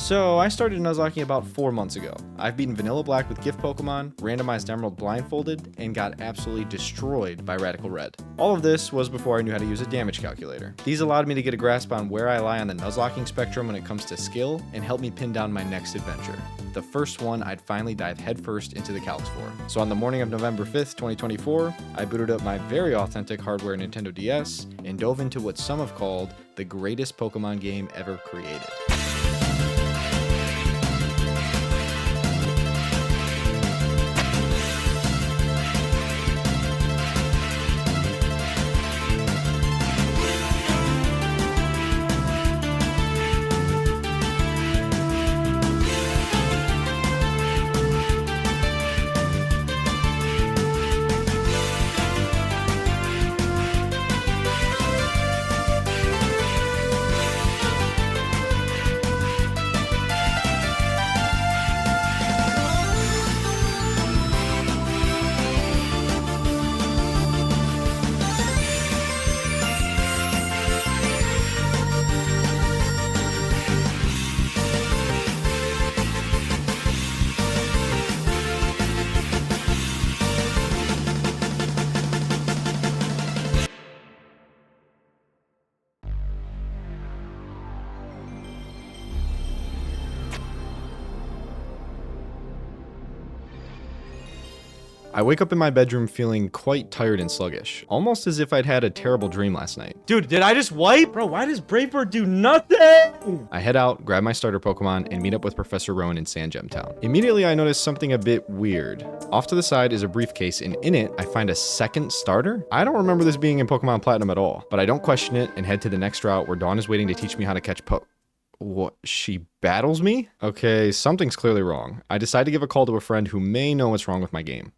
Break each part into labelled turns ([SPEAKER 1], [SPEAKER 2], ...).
[SPEAKER 1] So I started Nuzlocking about 4 months ago. I've beaten Vanilla Black with gift Pokemon, randomized Emerald blindfolded, and got absolutely destroyed by Radical Red. All of this was before I knew how to use a damage calculator. These allowed me to get a grasp on where I lie on the Nuzlocking spectrum when it comes to skill, and helped me pin down my next adventure. The first one I'd finally dive headfirst into the calcs for. So on the morning of November 5th, 2024, I booted up my very authentic hardware Nintendo DS, and dove into what some have called the greatest Pokemon game ever created. I wake up in my bedroom feeling quite tired and sluggish, almost as if I'd had a terrible dream last night.
[SPEAKER 2] Dude, did I just wipe? Bro, why does Brave Bird do nothing?
[SPEAKER 1] I head out, grab my starter Pokemon, and meet up with Professor Rowan in Sandgem Town. Immediately, I notice something a bit weird. Off to the side is a briefcase, and in it, I find a second starter? I don't remember this being in Pokemon Platinum at all, but I don't question it and head to the next route where Dawn is waiting to teach me how to catch What? She battles me? Okay, something's clearly wrong. I decide to give a call to a friend who may know what's wrong with my game.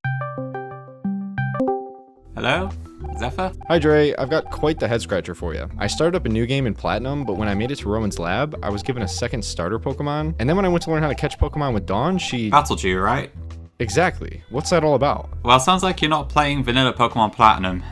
[SPEAKER 3] Hello? Zephyr?
[SPEAKER 1] Hi Dre, I've got quite the head scratcher for you. I started up a new game in Platinum, but when I made it to Rowan's lab, I was given a second starter Pokemon, and then when I went to learn how to catch Pokemon with Dawn, she...
[SPEAKER 3] Battled you, right?
[SPEAKER 1] Exactly. What's that all about?
[SPEAKER 3] Well, sounds like you're not playing vanilla Pokemon Platinum.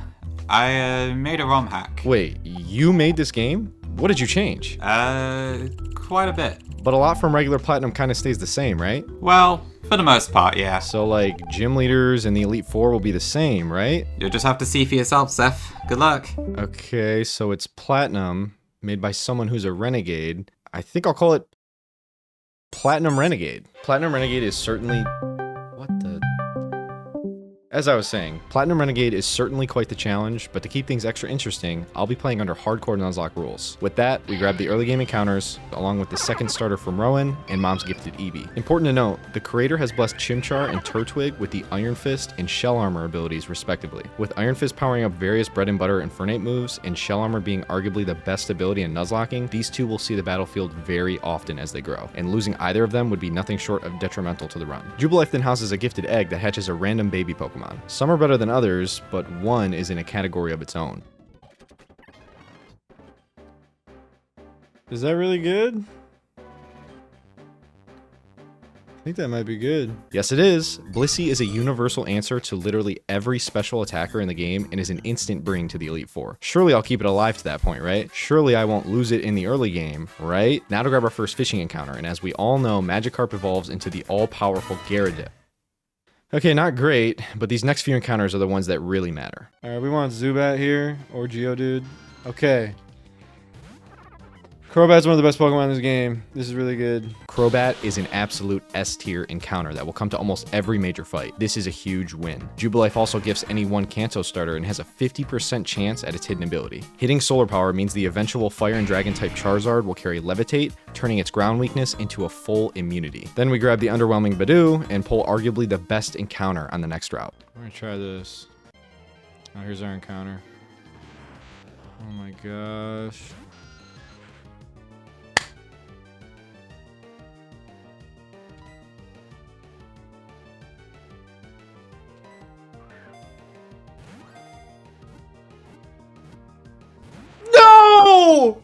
[SPEAKER 3] I made a Rom Hack.
[SPEAKER 1] Wait, you made this game? What did you change?
[SPEAKER 3] Quite a bit.
[SPEAKER 1] But a lot from regular Platinum kind of stays the same, right?
[SPEAKER 3] Well, for the most part, yeah.
[SPEAKER 1] So like, gym leaders and the Elite Four will be the same, right?
[SPEAKER 3] You'll just have to see for yourself, Zeph. Good luck.
[SPEAKER 1] Okay, so it's Platinum, made by someone who's a Renegade. I think I'll call it Platinum Renegade. Platinum Renegade is certainly... What the... As I was saying, Platinum Renegade is certainly quite the challenge, but to keep things extra interesting, I'll be playing under hardcore Nuzlocke rules. With that, we grab the early game encounters, along with the second starter from Rowan, and Mom's gifted Eevee. Important to note, the creator has blessed Chimchar and Turtwig with the Iron Fist and Shell Armor abilities respectively, with Iron Fist powering up various Bread and Butter Infernape moves, and Shell Armor being arguably the best ability in Nuzlocking. These two will see the battlefield very often as they grow, and losing either of them would be nothing short of detrimental to the run. Jubilife then houses a gifted egg that hatches a random baby Pokemon. Some are better than others, but one is in a category of its own. Is that really good? I think that might be good. Yes, it is. Blissey is a universal answer to literally every special attacker in the game and is an instant bring to the Elite Four. Surely I'll keep it alive to that point, right? Surely I won't lose it in the early game, right? Now to grab our first fishing encounter, and as we all know, Magikarp evolves into the all-powerful Gyarados. Okay, not great, but these next few encounters are the ones that really matter. Alright, we want Zubat here, or Geodude. Okay. Crobat's one of the best Pokemon in this game. This is really good. Crobat is an absolute S-tier encounter that will come to almost every major fight. This is a huge win. Jubilife also gifts any one Kanto starter and has a 50% chance at its hidden ability. Hitting Solar Power means the eventual Fire and Dragon type Charizard will carry Levitate, turning its ground weakness into a full immunity. Then we grab the underwhelming Badoo and pull arguably the best encounter on the next route. We're gonna try this. Oh, here's our encounter. Oh my gosh. No!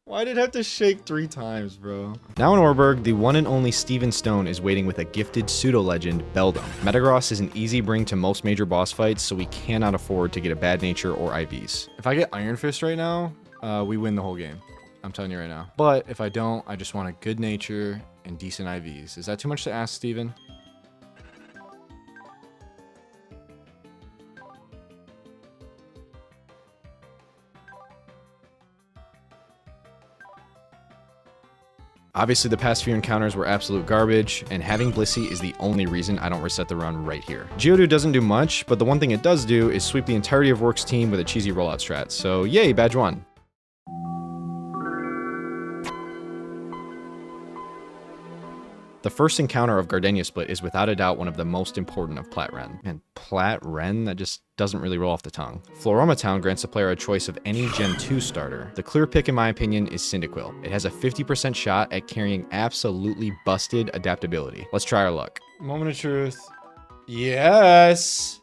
[SPEAKER 1] Why did it have to shake 3 times, bro? Now in Orberg, the one and only Steven Stone is waiting with a gifted pseudo-legend, Beldum. Metagross is an easy bring to most major boss fights, so we cannot afford to get a bad nature or IVs. If I get Iron Fist right now, we win the whole game. I'm telling you right now. But if I don't, I just want a good nature and decent IVs. Is that too much to ask, Steven? Obviously, the past few encounters were absolute garbage, and having Blissey is the only reason I don't reset the run right here. Geodude doesn't do much, but the one thing it does do is sweep the entirety of Rourke's team with a cheesy rollout strat, so yay, badge 1. The first encounter of Gardenia Split is without a doubt one of the most important of Plat Ren. And Plat Ren? That just doesn't really roll off the tongue. Floroma Town grants the player a choice of any Gen 2 starter. The clear pick in my opinion is Cyndaquil. It has a 50% shot at carrying absolutely busted adaptability. Let's try our luck. Moment of truth. Yes!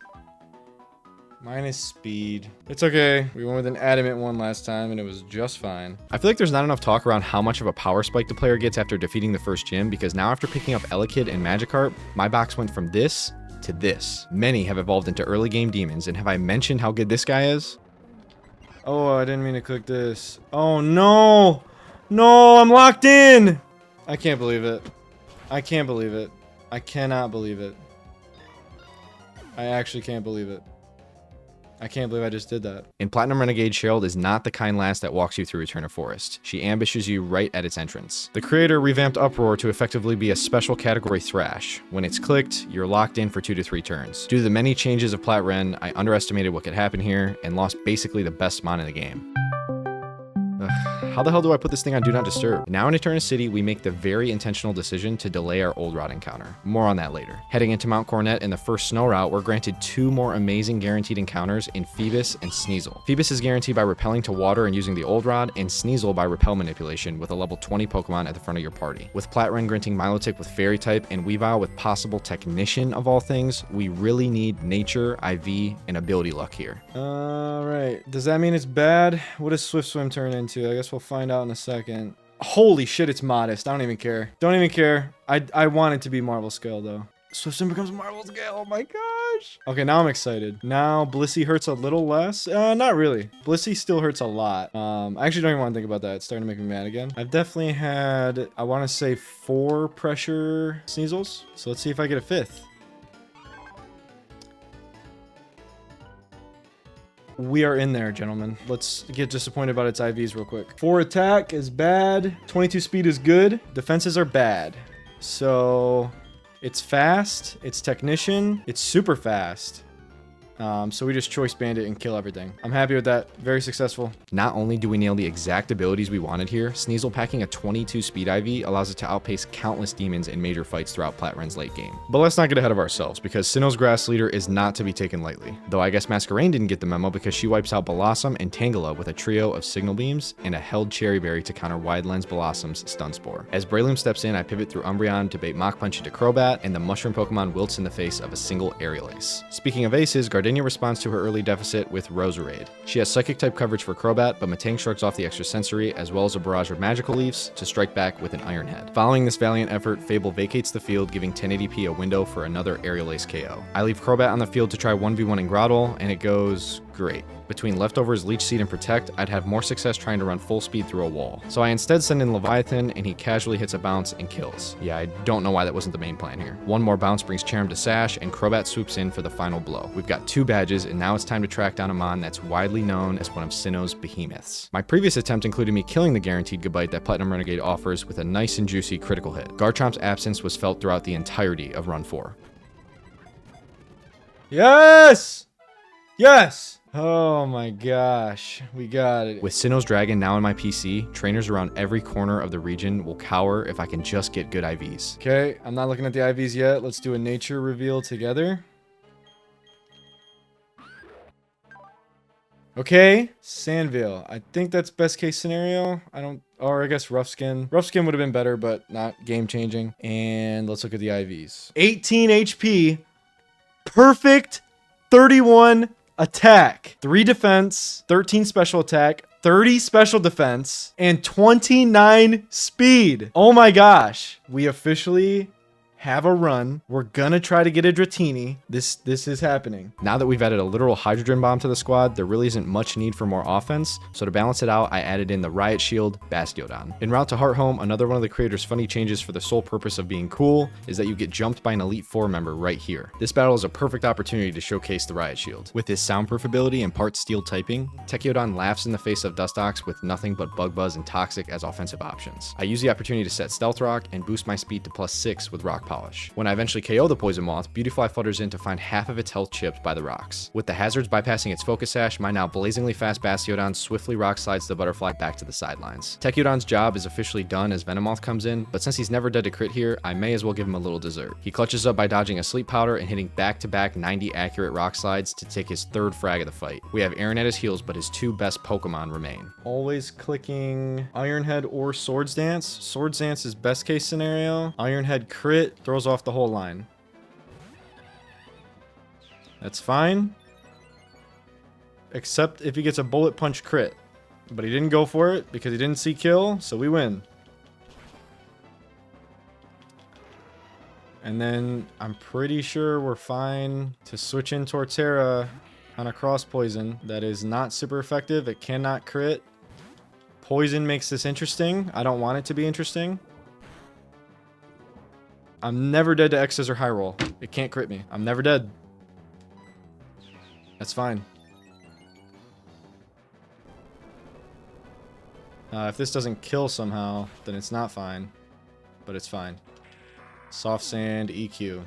[SPEAKER 1] Minus speed. It's okay. We went with an adamant one last time and it was just fine. I feel like there's not enough talk around how much of a power spike the player gets after defeating the first gym, because now after picking up Elekid and Magikarp, my box went from this to this. Many have evolved into early game demons, and have I mentioned how good this guy is? Oh, I didn't mean to click this. Oh no! No, I'm locked in! I can't believe it. I can't believe it. I cannot believe it. I actually can't believe it. I can't believe I just did that. In Platinum Renegade, Cheryl is not the kind lass that walks you through Return of Forest. She ambushes you right at its entrance. The creator revamped Uproar to effectively be a special category Thrash. When it's clicked, you're locked in for 2 to 3 turns. Due to the many changes of Plat Ren, I underestimated what could happen here and lost basically the best mon in the game. How the hell do I put this thing on Do Not Disturb? Now in Eterna City, we make the very intentional decision to delay our Old Rod encounter. More on that later. Heading into Mount Coronet in the first snow route, we're granted 2 more amazing guaranteed encounters in Phoebus and Sneasel. Phoebus is guaranteed by repelling to water and using the Old Rod, and Sneasel by repel manipulation with a level 20 Pokemon at the front of your party. With Plat Ren granting Milotic with Fairy type and Weavile with possible Technician of all things, we really need Nature, IV, and Ability Luck here. Alright, does that mean it's bad? What does Swift Swim turn into? I guess we'll find out in a second. Holy shit, it's modest. I don't even care. Don't even care. I want it to be Marvel Scale though. Swift Swim becomes Marvel Scale. Oh my gosh. Okay, now I'm excited. Now Blissey hurts a little less. Not really. Blissey still hurts a lot. I actually don't even want to think about that. It's starting to make me mad again. I've definitely had, I want to say 4 pressure Sneasels. So let's see if I get a 5th. We are in there, gentlemen. Let's get disappointed about its IVs real quick. 4 attack is bad. 22 speed is good. Defenses are bad. So it's fast. It's technician. It's super fast. So we just choice bandit and kill everything. I'm happy with that. Very successful. Not only do we nail the exact abilities we wanted here, Sneasel packing a 22 speed IV allows it to outpace countless demons in major fights throughout Plat Ren's late game. But let's not get ahead of ourselves, because Sinnoh's Grass Leader is not to be taken lightly. Though I guess Masquerain didn't get the memo, because she wipes out Blossom and Tangela with a trio of Signal Beams and a held Cherry Berry to counter Wide Lens Blossom's Stun Spore. As Breloom steps in, I pivot through Umbreon to bait Mach Punch into Crobat, and the Mushroom Pokemon wilts in the face of a single Aerial Ace. Speaking of aces, Gardenia responds to her early deficit with Roserade. She has Psychic type coverage for Crobat, but Matang shrugs off the extra sensory as well as a barrage of Magical Leaves to strike back with an Iron Head. Following this valiant effort, Fable vacates the field, giving 1080p a window for another Aerial Ace KO. I leave Crobat on the field to try 1v1 in Grottle, and it goes great. Between leftovers, Leech Seed, and Protect, I'd have more success trying to run full speed through a wall. So I instead send in Leviathan, and he casually hits a bounce and kills. Yeah, I don't know why that wasn't the main plan here. One more bounce brings Charm to Sash, and Crobat swoops in for the final blow. We've got 2 badges, and now it's time to track down a mon that's widely known as one of Sinnoh's behemoths. My previous attempt included me killing the guaranteed Goodbite that Platinum Renegade offers with a nice and juicy critical hit. Garchomp's absence was felt throughout the entirety of Run 4. Yes! Yes! Oh my gosh, we got it. With Sinnoh's Dragon now in my PC, trainers around every corner of the region will cower if I can just get good IVs. Okay, I'm not looking at the IVs yet. Let's do a nature reveal together. Okay, Sandville. I think that's best case scenario. Or I guess Rough Skin. Rough Skin would have been better, but not game changing. And let's look at the IVs. 18 HP, perfect 31 attack, 3 defense, 13 special attack, 30 special defense, and 29 speed. Oh my gosh. We officially have a run. We're gonna try to get a Dratini. This is happening. Now that we've added a literal hydrogen bomb to the squad, there really isn't much need for more offense. So to balance it out, I added in the Riot Shield Bastiodon. En route to Hearthome, another one of the creator's funny changes for the sole purpose of being cool is that you get jumped by an Elite Four member right here. This battle is a perfect opportunity to showcase the Riot Shield. With his soundproof ability and part steel typing, Techiodon laughs in the face of Dustox with nothing but Bug Buzz and Toxic as offensive options. I use the opportunity to set Stealth Rock and boost my speed to +6 with Rock Polish. When I eventually KO the Poison Moth, Beautyfly flutters in to find half of its health chipped by the rocks. With the hazards bypassing its Focus Sash, my now blazingly fast Bastiodon swiftly rock slides the Butterfly back to the sidelines. Techiodon's job is officially done as Venomoth comes in, but since he's never dead to crit here, I may as well give him a little dessert. He clutches up by dodging a Sleep Powder and hitting back-to-back 90 accurate rock slides to take his third frag of the fight. We have Aaron at his heels, but his two best Pokemon remain. Always clicking Ironhead or Swords Dance. Swords Dance is best case scenario. Ironhead crit throws off the whole line. That's fine. Except if he gets a Bullet Punch crit. But he didn't go for it because he didn't see kill, so we win. And then I'm pretty sure we're fine to switch in Torterra on a cross poison that is not super effective. It cannot crit. Poison makes this interesting. I don't want it to be interesting. I'm never dead to X Scissor High Roll. It can't crit me. I'm never dead. That's fine. If this doesn't kill somehow, then it's not fine. But it's fine. Soft Sand, EQ.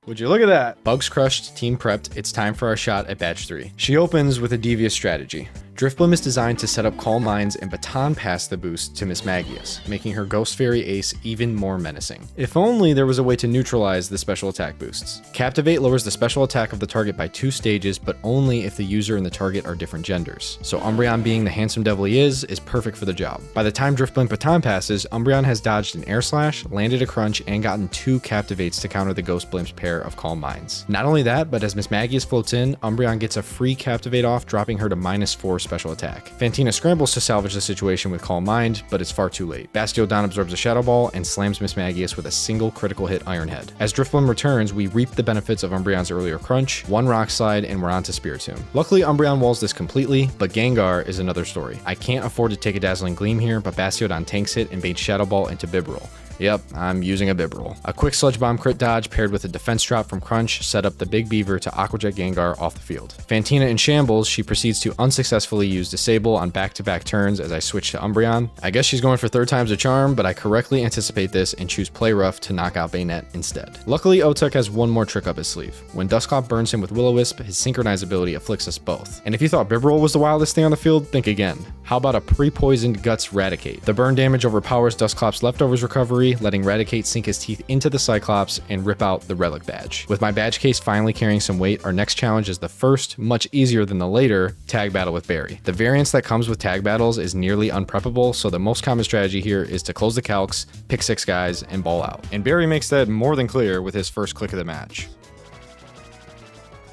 [SPEAKER 1] Would you look at that? Bugs crushed, team prepped, it's time for our shot at Batch 3. She opens with a devious strategy. Drifblim is designed to set up Calm Minds and baton pass the boost to Miss Magius, making her Ghost Fairy ace even more menacing. If only there was a way to neutralize the special attack boosts. Captivate lowers the special attack of the target by 2 stages, but only if the user and the target are different genders. So Umbreon, being the handsome devil he is perfect for the job. By the time Drifblim baton passes, Umbreon has dodged an Air Slash, landed a Crunch, and gotten 2 Captivates to counter the Ghost Blimp's pair of Calm Minds. Not only that, but as Miss Magius floats in, Umbreon gets a free Captivate off, dropping her to -4 special attack. Fantina scrambles to salvage the situation with Calm Mind, but it's far too late. Bastiodon absorbs a Shadow Ball and slams Miss Magius with a single critical hit Ironhead. As Drifblim returns, we reap the benefits of Umbreon's earlier Crunch, 1 Rock Slide, and we're on to Spiritomb. Luckily, Umbreon walls this completely, but Gengar is another story. I can't afford to take a Dazzling Gleam here, but Bastiodon tanks it and baits Shadow Ball into Bibarel. Yep, I'm using a Bibarel. A quick Sludge Bomb crit dodge paired with a defense drop from Crunch set up the Big Beaver to Aqua Jet Gengar off the field. Fantina in shambles, she proceeds to unsuccessfully use Disable on back-to-back turns as I switch to Umbreon. I guess she's going for 3rd time's a charm, but I correctly anticipate this and choose Play Rough to knock out Bayonet instead. Luckily, Otuk has one more trick up his sleeve. When Dusclops burns him with Will-O-Wisp, his Synchronize ability afflicts us both. And if you thought Bibarel was the wildest thing on the field, think again. How about a pre-poisoned Guts Raticate? The burn damage overpowers Dusclops' Leftovers recovery, letting Raticate sink his teeth into the Cyclops and rip out the Relic Badge. With my badge case finally carrying some weight, our next challenge is the first, much easier than the later, Tag Battle with Barry. The variance that comes with tag battles is nearly unpreppable, so the most common strategy here is to close the calcs, pick 6 guys, and ball out. And Barry makes that more than clear with his first click of the match.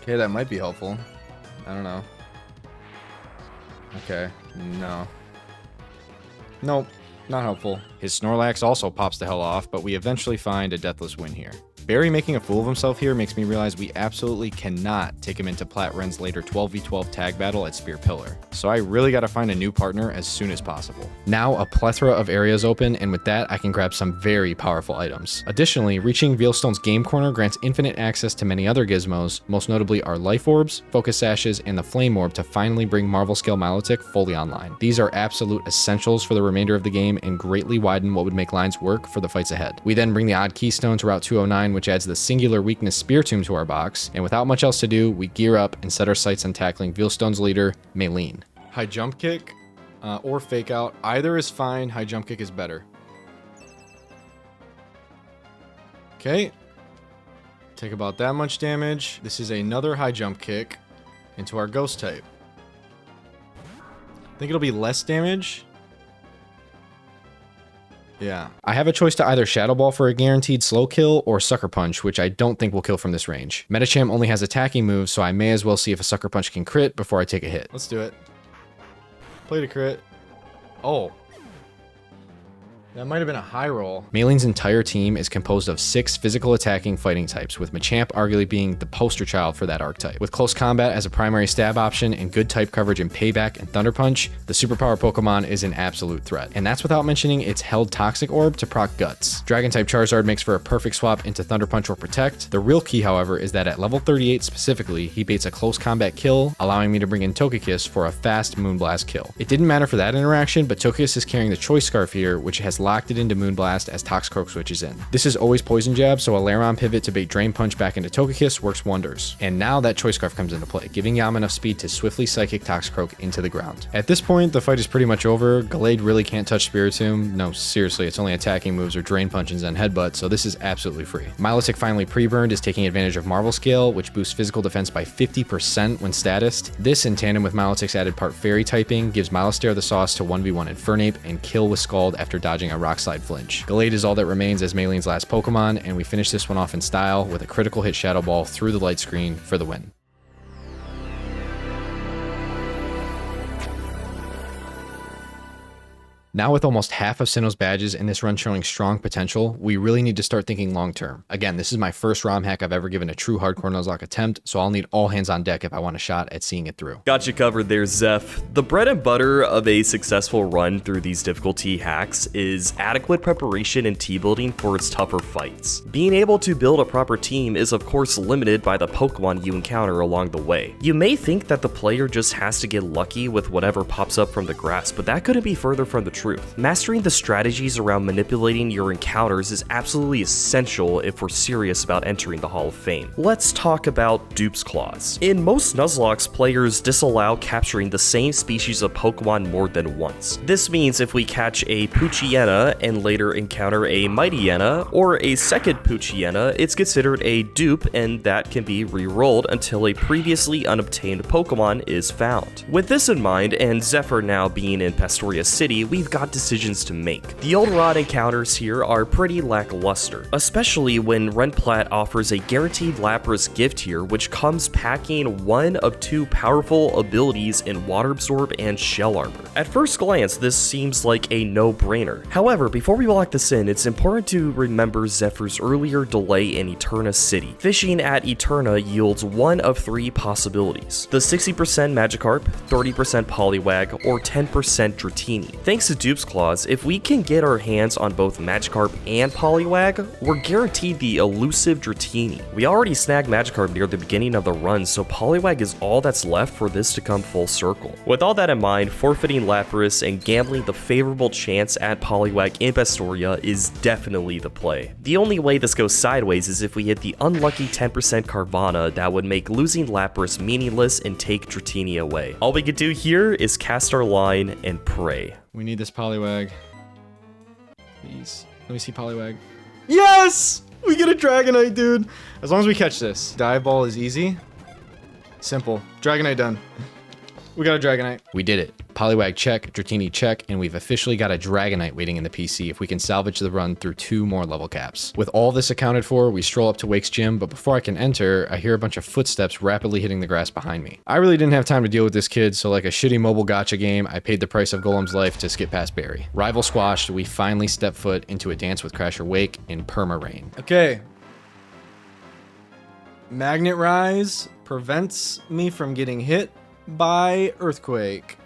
[SPEAKER 1] Okay, that might be helpful. I don't know. Okay, no. Nope. Not helpful. His Snorlax also pops the hell off, but we eventually find a deathless win here. Barry making a fool of himself here makes me realize we absolutely cannot take him into Plat Ren's later 12v12 tag battle at Spear Pillar. So I really gotta find a new partner as soon as possible. Now a plethora of areas open, and with that I can grab some very powerful items. Additionally, reaching Veilstone's Game Corner grants infinite access to many other gizmos, most notably our Life Orbs, Focus Sashes, and the Flame Orb to finally bring Marvel Scale Milotic fully online. These are absolute essentials for the remainder of the game and greatly widen what would make lines work for the fights ahead. We then bring the Odd Keystone to Route 209, which adds the singular weakness Spiritomb to our box, and without much else to do, we gear up and set our sights on tackling Veilstone's leader, Maylene. High Jump Kick or Fake Out, either is fine. High Jump Kick is better. Okay, take about that much damage. This is another High Jump Kick into our Ghost type. I think it'll be less damage. Yeah. I have a choice to either Shadow Ball for a guaranteed slow kill or Sucker Punch, which I don't think will kill from this range. Medicham only has attacking moves, so I may as well see if a Sucker Punch can crit before I take a hit. Let's do it. Play to crit. Oh. That might have been a high roll. Mayling's entire team is composed of 6 physical attacking fighting types, with Machamp arguably being the poster child for that archetype. With close combat as a primary stab option and good type coverage in Payback and Thunder Punch, the superpower Pokemon is an absolute threat. And that's without mentioning its held Toxic Orb to proc Guts. Dragon-type Charizard makes for a perfect swap into Thunder Punch or Protect. The real key, however, is that at level 38 specifically, he baits a close combat kill, allowing me to bring in Togekiss for a fast Moonblast kill. It didn't matter for that interaction, but Togekiss is carrying the Choice Scarf here, which has locked it into Moonblast as Toxicroak switches in. This is always Poison Jab, so a Lairon pivot to bait Drain Punch back into Togekiss works wonders. And now that Choice Scarf comes into play, giving Yam enough speed to swiftly Psychic Toxicroak into the ground. At this point, the fight is pretty much over. Gallade really can't touch Spiritomb. No, seriously, it's only attacking moves or Drain Punch and Zen Headbutt, so this is absolutely free. Milotic, finally pre-burned, is taking advantage of Marvel Scale, which boosts physical defense by 50% when statused. This, in tandem with Milotic's added part Fairy typing, gives Milostare the sauce to 1v1 Infernape and kill with Scald after dodging a Rock Slide flinch. Gallade is all that remains as Mayling's last Pokemon, and we finish this one off in style with a critical hit Shadow Ball through the light screen for the win. Now with almost half of Sinnoh's badges in this run showing strong potential, we really need to start thinking long term. Again, this is my first ROM hack I've ever given a true hardcore Nuzlocke attempt, so I'll need all hands on deck if I want a shot at seeing it through.
[SPEAKER 4] Got you covered there, Zeph. The bread and butter of a successful run through these difficulty hacks is adequate preparation and team building for its tougher fights. Being able to build a proper team is of course limited by the Pokemon you encounter along the way. You may think that the player just has to get lucky with whatever pops up from the grass, but that couldn't be further from the truth. Mastering the strategies around manipulating your encounters is absolutely essential if we're serious about entering the Hall of Fame. Let's talk about Dupe's Claws. In most Nuzlockes, players disallow capturing the same species of Pokemon more than once. This means if we catch a Poochyena and later encounter a Mightyena or a second Poochyena, it's considered a dupe and that can be re-rolled until a previously unobtained Pokemon is found. With this in mind, and Zephyr now being in Pastoria City, we've got decisions to make. The old rod encounters here are pretty lackluster, especially when Renplat offers a guaranteed Lapras gift here, which comes packing one of 2 powerful abilities in Water Absorb and Shell Armor. At first glance, this seems like a no-brainer. However, before we lock this in, it's important to remember Zephyr's earlier delay in Eterna City. Fishing at Eterna yields one of 3 possibilities: the 60% Magikarp, 30% Poliwag, or 10% Dratini. Thanks to Dupe's Claws, if we can get our hands on both Magikarp and Poliwag, we're guaranteed the elusive Dratini. We already snagged Magikarp near the beginning of the run, so Poliwag is all that's left for this to come full circle. With all that in mind, forfeiting Lapras and gambling the favorable chance at Poliwag in Pastoria is definitely the play. The only way this goes sideways is if we hit the unlucky 10% Carvana that would make losing Lapras meaningless and take Dratini away. All we could do here is cast our line and pray.
[SPEAKER 1] We need this Poliwag. Please. Let me see Poliwag. Yes! We get a Dragonite, dude! As long as we catch this. Dive Ball is easy. Simple. Dragonite done. We got a Dragonite. We did it. Poliwag check, Dratini check, and we've officially got a Dragonite waiting in the PC if we can salvage the run through 2 more level caps. With all this accounted for, we stroll up to Wake's gym, but before I can enter, I hear a bunch of footsteps rapidly hitting the grass behind me. I really didn't have time to deal with this kid, so like a shitty mobile gacha game, I paid the price of Golem's life to skip past Barry. Rival squashed, we finally step foot into a dance with Crasher Wake in Perma Rain. Okay. Magnet Rise prevents me from getting hit by Earthquake.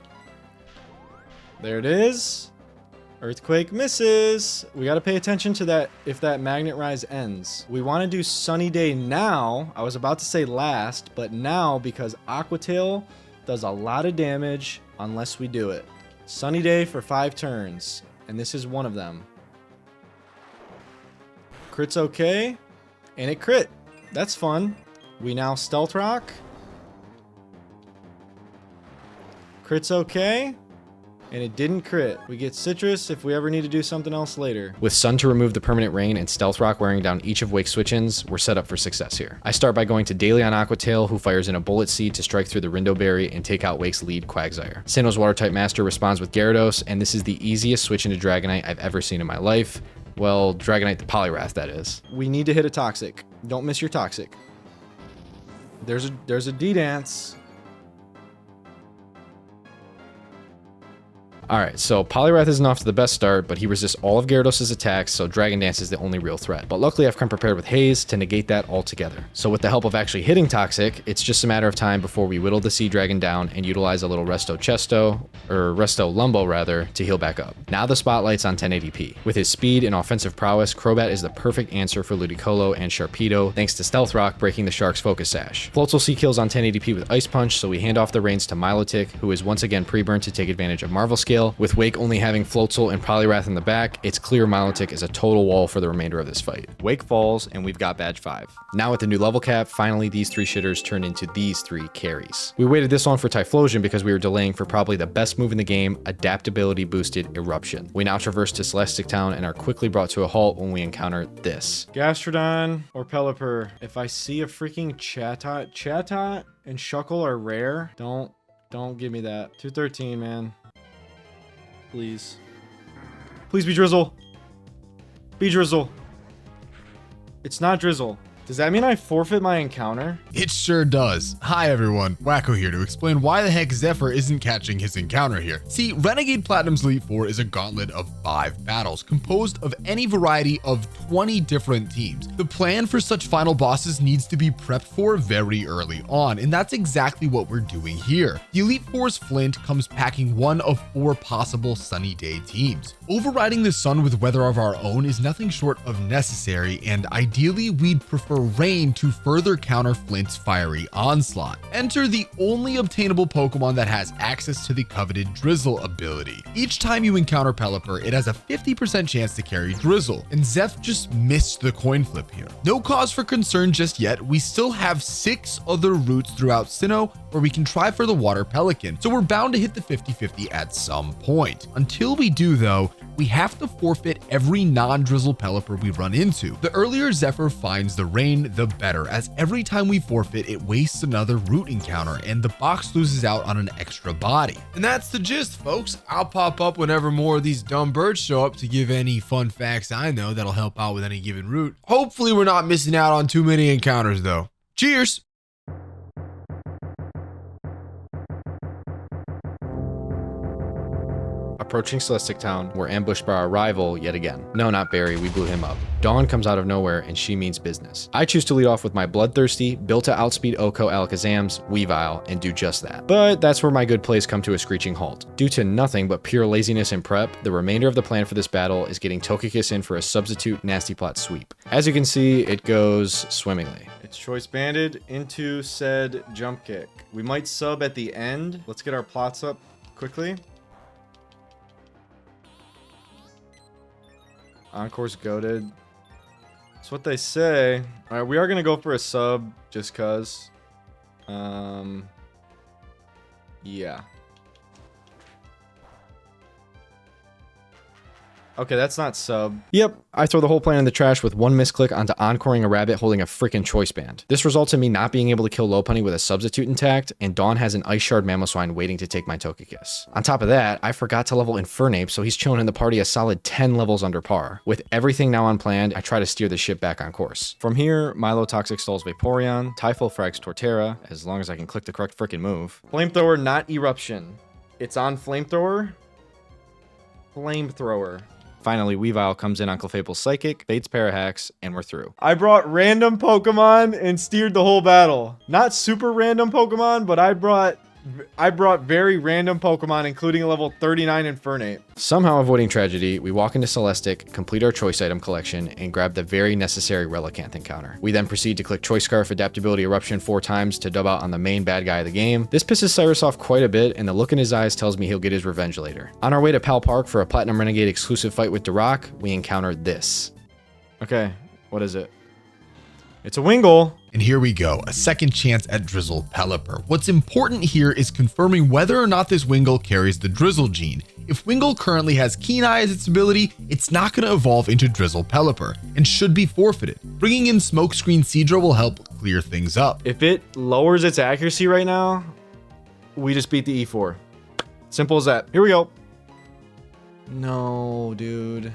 [SPEAKER 1] There it is. Earthquake misses. We got to pay attention to that if that Magnet Rise ends. We want to do Sunny Day now. I was about to say last, but now because Aqua Tail does a lot of damage unless we do it. Sunny Day for 5 turns, and this is one of them. Crit's okay, and it crit. That's fun. We now Stealth Rock. Crit's okay. And it didn't crit. We get Citrus if we ever need to do something else later. With Sun to remove the permanent rain and Stealth Rock wearing down each of Wake's switch-ins, we're set up for success here. I start by going to Daily on Aqua Tail, who fires in a Bullet Seed to strike through the Rindo Berry and take out Wake's lead Quagsire. Sinnoh's Water-type Master responds with Gyarados, and this is the easiest switch into Dragonite I've ever seen in my life. Well, Dragonite the Poliwrath, that is. We need to hit a Toxic. Don't miss your Toxic. There's a D-Dance. Alright, so Poliwrath isn't off to the best start, but he resists all of Gyarados' attacks, so Dragon Dance is the only real threat. But luckily I've come prepared with Haze to negate that altogether. So with the help of actually hitting Toxic, it's just a matter of time before we whittle the Sea Dragon down and utilize a little Resto Lumbo rather, to heal back up. Now the spotlight's on 1080p. With his speed and offensive prowess, Crobat is the perfect answer for Ludicolo and Sharpedo, thanks to Stealth Rock breaking the Shark's Focus Sash. Floatzel C-kills on 1080p with Ice Punch, so we hand off the reins to Milotic, who is once again pre-burnt to take advantage of Marvel Scale. With Wake only having Floatzel and Poliwrath in the back, it's clear Milotic is a total wall for the remainder of this fight. Wake falls, and we've got badge 5. Now with the new level cap, finally these 3 shitters turn into these 3 carries. We waited this long for Typhlosion because we were delaying for probably the best move in the game, adaptability boosted Eruption. We now traverse to Celestic Town and are quickly brought to a halt when we encounter this.
[SPEAKER 2] Gastrodon or Pelipper. If I see a freaking Chatot and Shuckle are rare, don't give me that. 213, man. Please. Please be Drizzle. Be Drizzle. It's not Drizzle. Does that mean I forfeit my encounter?
[SPEAKER 5] It sure does. Hi everyone, Wacko here to explain why the heck Zephyr isn't catching his encounter here. See, Renegade Platinum's Elite Four is a gauntlet of 5 battles, composed of any variety of 20 different teams. The plan for such final bosses needs to be prepped for very early on, and that's exactly what we're doing here. The Elite Four's Flint comes packing one of 4 possible Sunny Day teams. Overriding the sun with weather of our own is nothing short of necessary, and ideally we'd prefer Rain to further counter Flint's fiery onslaught. Enter the only obtainable Pokemon that has access to the coveted Drizzle ability. Each time you encounter Pelipper, it has a 50% chance to carry Drizzle, and Zeph just missed the coin flip here. No cause for concern just yet, we still have 6 other routes throughout Sinnoh where we can try for the Water Pelican, so we're bound to hit the 50-50 at some point. Until we do though, we have to forfeit every non-Drizzle Pelipper we run into. The earlier Zephyr finds the rain, the better, as every time we forfeit, it wastes another route encounter, and the box loses out on an extra body.
[SPEAKER 6] And that's the gist, folks. I'll pop up whenever more of these dumb birds show up to give any fun facts I know that'll help out with any given route. Hopefully we're not missing out on too many encounters though. Cheers!
[SPEAKER 1] Approaching Celestic Town, we're ambushed by our rival yet again. No, not Barry, we blew him up. Dawn comes out of nowhere and she means business. I choose to lead off with my bloodthirsty, built to outspeed Oko Alakazam's Weavile and do just that. But that's where my good plays come to a screeching halt. Due to nothing but pure laziness and prep, the remainder of the plan for this battle is getting Togekiss in for a substitute Nasty Plot sweep. As you can see, it goes swimmingly.
[SPEAKER 2] It's Choice Banded into said Jump Kick. We might sub at the end. Let's get our plots up quickly. Encore's goated. That's what they say. All right, we are gonna go for a sub just cause. Yeah. Okay, that's not sub.
[SPEAKER 1] Yep, I throw the whole plan in the trash with one misclick onto encoring a rabbit holding a freaking choice band. This results in me not being able to kill Lopunny with a substitute intact, and Dawn has an Ice Shard Mamoswine waiting to take my Togekiss. On top of that, I forgot to level Infernape, so he's chilling in the party a solid 10 levels under par. With everything now unplanned, I try to steer the ship back on course. From here, Milo Toxic stalls Vaporeon, Typhul frags Torterra, as long as I can click the correct freaking move.
[SPEAKER 2] Flamethrower, not Eruption. It's on Flamethrower. Flamethrower.
[SPEAKER 1] Finally, Weavile comes in on Clefable's Psychic, baits Parahax, and we're through.
[SPEAKER 2] I brought random Pokemon and steered the whole battle. Not super random Pokemon, but I brought very random Pokemon, including a level 39 Infernape.
[SPEAKER 1] Somehow avoiding tragedy, we walk into Celestic, complete our choice item collection, and grab the very necessary Relicanth encounter. We then proceed to click Choice Scarf Adaptability Eruption 4 times to dub out on the main bad guy of the game. This pisses Cyrus off quite a bit, and the look in his eyes tells me he'll get his revenge later. On our way to Pal Park for a Platinum Renegade exclusive fight with Duroc, we encounter this.
[SPEAKER 2] Okay, what is it? It's a Wingull.
[SPEAKER 5] And here we go, a second chance at Drizzle Pelipper. What's important here is confirming whether or not this Wingull carries the Drizzle gene. If Wingull currently has Keen Eye as its ability, it's not going to evolve into Drizzle Pelipper and should be forfeited. Bringing in Smokescreen Seadra will help clear things up.
[SPEAKER 2] If it lowers its accuracy right now, we just beat the E4. Simple as that. Here we go. No, dude.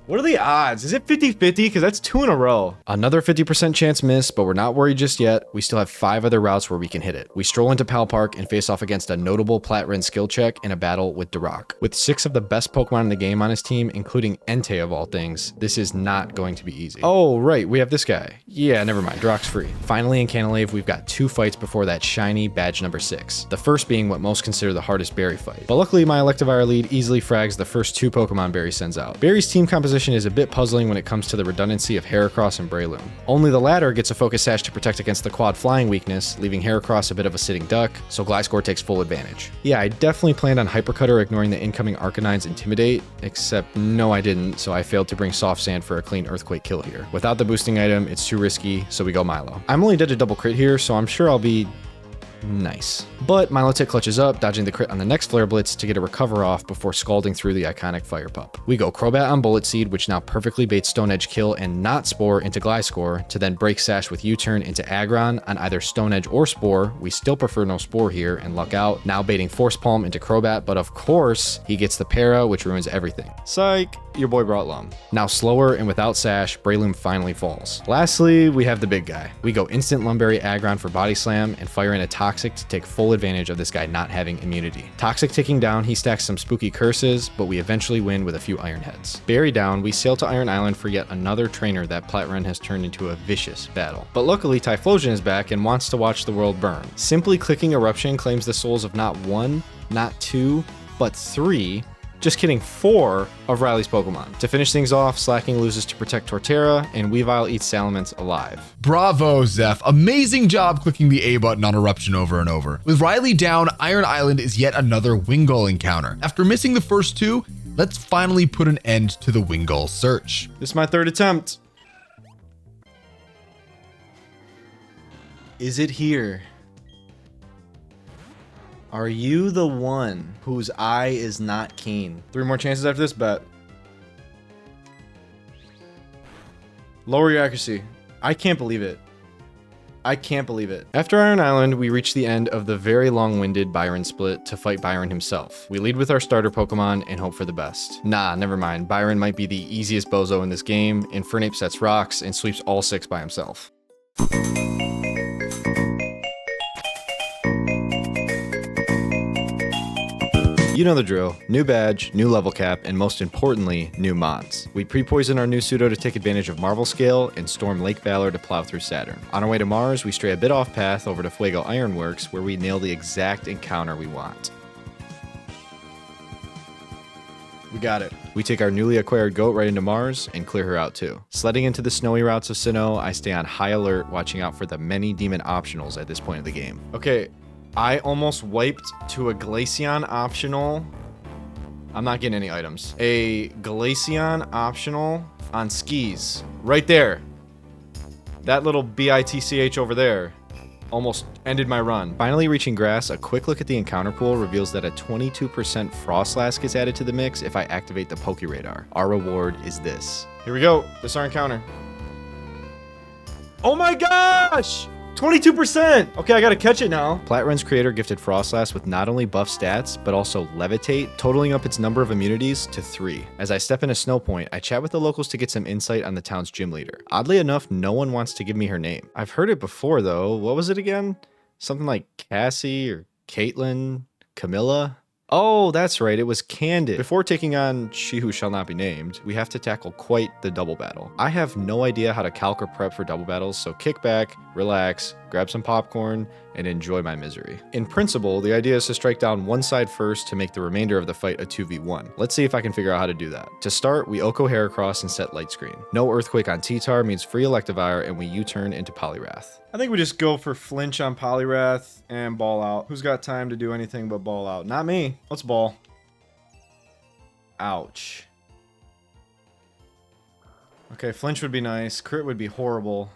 [SPEAKER 2] What are the odds? Is it 50-50? Because that's 2 in a row.
[SPEAKER 1] Another 50% chance miss, but we're not worried just yet. We still have 5 other routes where we can hit it. We stroll into Pal Park and face off against a notable Plat Ren skill check in a battle with Duroc. With 6 of the best Pokemon in the game on his team, including Entei of all things, this is not going to be easy. Oh, right, we have this guy. Yeah, never mind, Duroc's free. Finally, in Canalave, we've got 2 fights before that shiny badge number 6. The first being what most consider the hardest berry fight. But luckily, my Electivire lead easily frags the first 2 Pokemon Barry sends out. Barry's team composition is a bit puzzling when it comes to the redundancy of Heracross and Breloom. Only the latter gets a Focus Sash to protect against the quad flying weakness, leaving Heracross a bit of a sitting duck, so Gliscor takes full advantage. Yeah, I definitely planned on Hypercut or ignoring the incoming Arcanine's Intimidate, except no I didn't, so I failed to bring Soft Sand for a clean Earthquake kill here. Without the boosting item, it's too risky, so we go Milo. I'm only dead to double crit here, so I'm sure I'll be nice. But Milotic clutches up, dodging the crit on the next Flare Blitz to get a recover off before scalding through the iconic Fire Pup. We go Crobat on Bullet Seed, which now perfectly baits Stone Edge Kill and not Spore into Gliscor, to then break Sash with U-turn into Aggron on either Stone Edge or Spore. We still prefer no Spore here and luck out, now baiting Force Palm into Crobat, but of course, he gets the Para, which ruins everything. Psych, your boy brought Lum. Now slower and without Sash, Breloom finally falls. Lastly, we have the big guy. We go instant Lumberry Aggron for Body Slam and fire in a Toxic to take full advantage of this guy not having immunity. Toxic ticking down, he stacks some spooky curses, but we eventually win with a few Iron Heads. Berry down, we sail to Iron Island for yet another trainer that Plat Ren has turned into a vicious battle. But luckily, Typhlosion is back and wants to watch the world burn. Simply clicking Eruption claims the souls of not 1, not 2, but 3, just kidding, 4 of Riley's Pokemon. To finish things off, Slacking loses to protect Torterra, and Weavile eats Salamence alive.
[SPEAKER 5] Bravo, Zeph. Amazing job clicking the A button on Eruption over and over. With Riley down, Iron Island is yet another Wingull encounter. After missing the first 2, let's finally put an end to the Wingull search.
[SPEAKER 2] This is my 3rd attempt. Is it here? Are you the one whose eye is not keen? 3 more chances after this bet. Lower your accuracy. I can't believe it. I can't believe it. After Iron Island, we reach the end of the very long-winded Byron split to fight Byron himself. We lead with our starter Pokemon and hope for the best. Nah, never mind. Byron might be the easiest bozo in this game. Infernape sets rocks and sweeps all 6 by himself. You know the drill. New badge, new level cap, and most importantly, new mods. We pre-poison our new pseudo to take advantage of Marvel Scale and storm Lake Valor to plow through Saturn. On our way to Mars, we stray a bit off path over to Fuego Ironworks, where we nail the exact encounter we want. We got it. We take our newly acquired goat right into Mars and clear her out too. Sledding into the snowy routes of Sinnoh, I stay on high alert, watching out for the many demon optionals at this point of the game. Okay. I almost wiped to a Glaceon optional. I'm not getting any items. A Glaceon optional on skis. Right there. That little BITCH over there almost ended my run. Finally reaching grass, a quick look at the encounter pool reveals that a 22% Frostlass gets added to the mix if I activate the Poke Radar. Our reward is this. Here we go. This is our encounter. Oh my gosh! 22%! Okay, I gotta catch it now. Plat Ren's creator gifted Frostlass with not only buff stats, but also Levitate, totaling up its number of immunities to 3. As I step into Snow Point, I chat with the locals to get some insight on the town's gym leader. Oddly enough, no one wants to give me her name. I've heard it before though. What was it again? Something like Cassie or Caitlin? Camilla? Oh, that's right, it was Candid. Before taking on She Who Shall Not Be Named, we have to tackle quite the double battle. I have no idea how to calc or prep for double battles, so kick back, relax, grab some popcorn, and enjoy my misery. In principle, the idea is to strike down one side first to make the remainder of the fight a 2v1. Let's see if I can figure out how to do that. To start, we Oko Heracross and set Light Screen. No Earthquake on T-Tar means free Electivire, and we U-turn into Poliwrath. I think we just go for flinch on Poliwrath and ball out. Who's got time to do anything but ball out? Not me. Let's ball. Ouch. Okay, flinch would be nice. Crit would be horrible.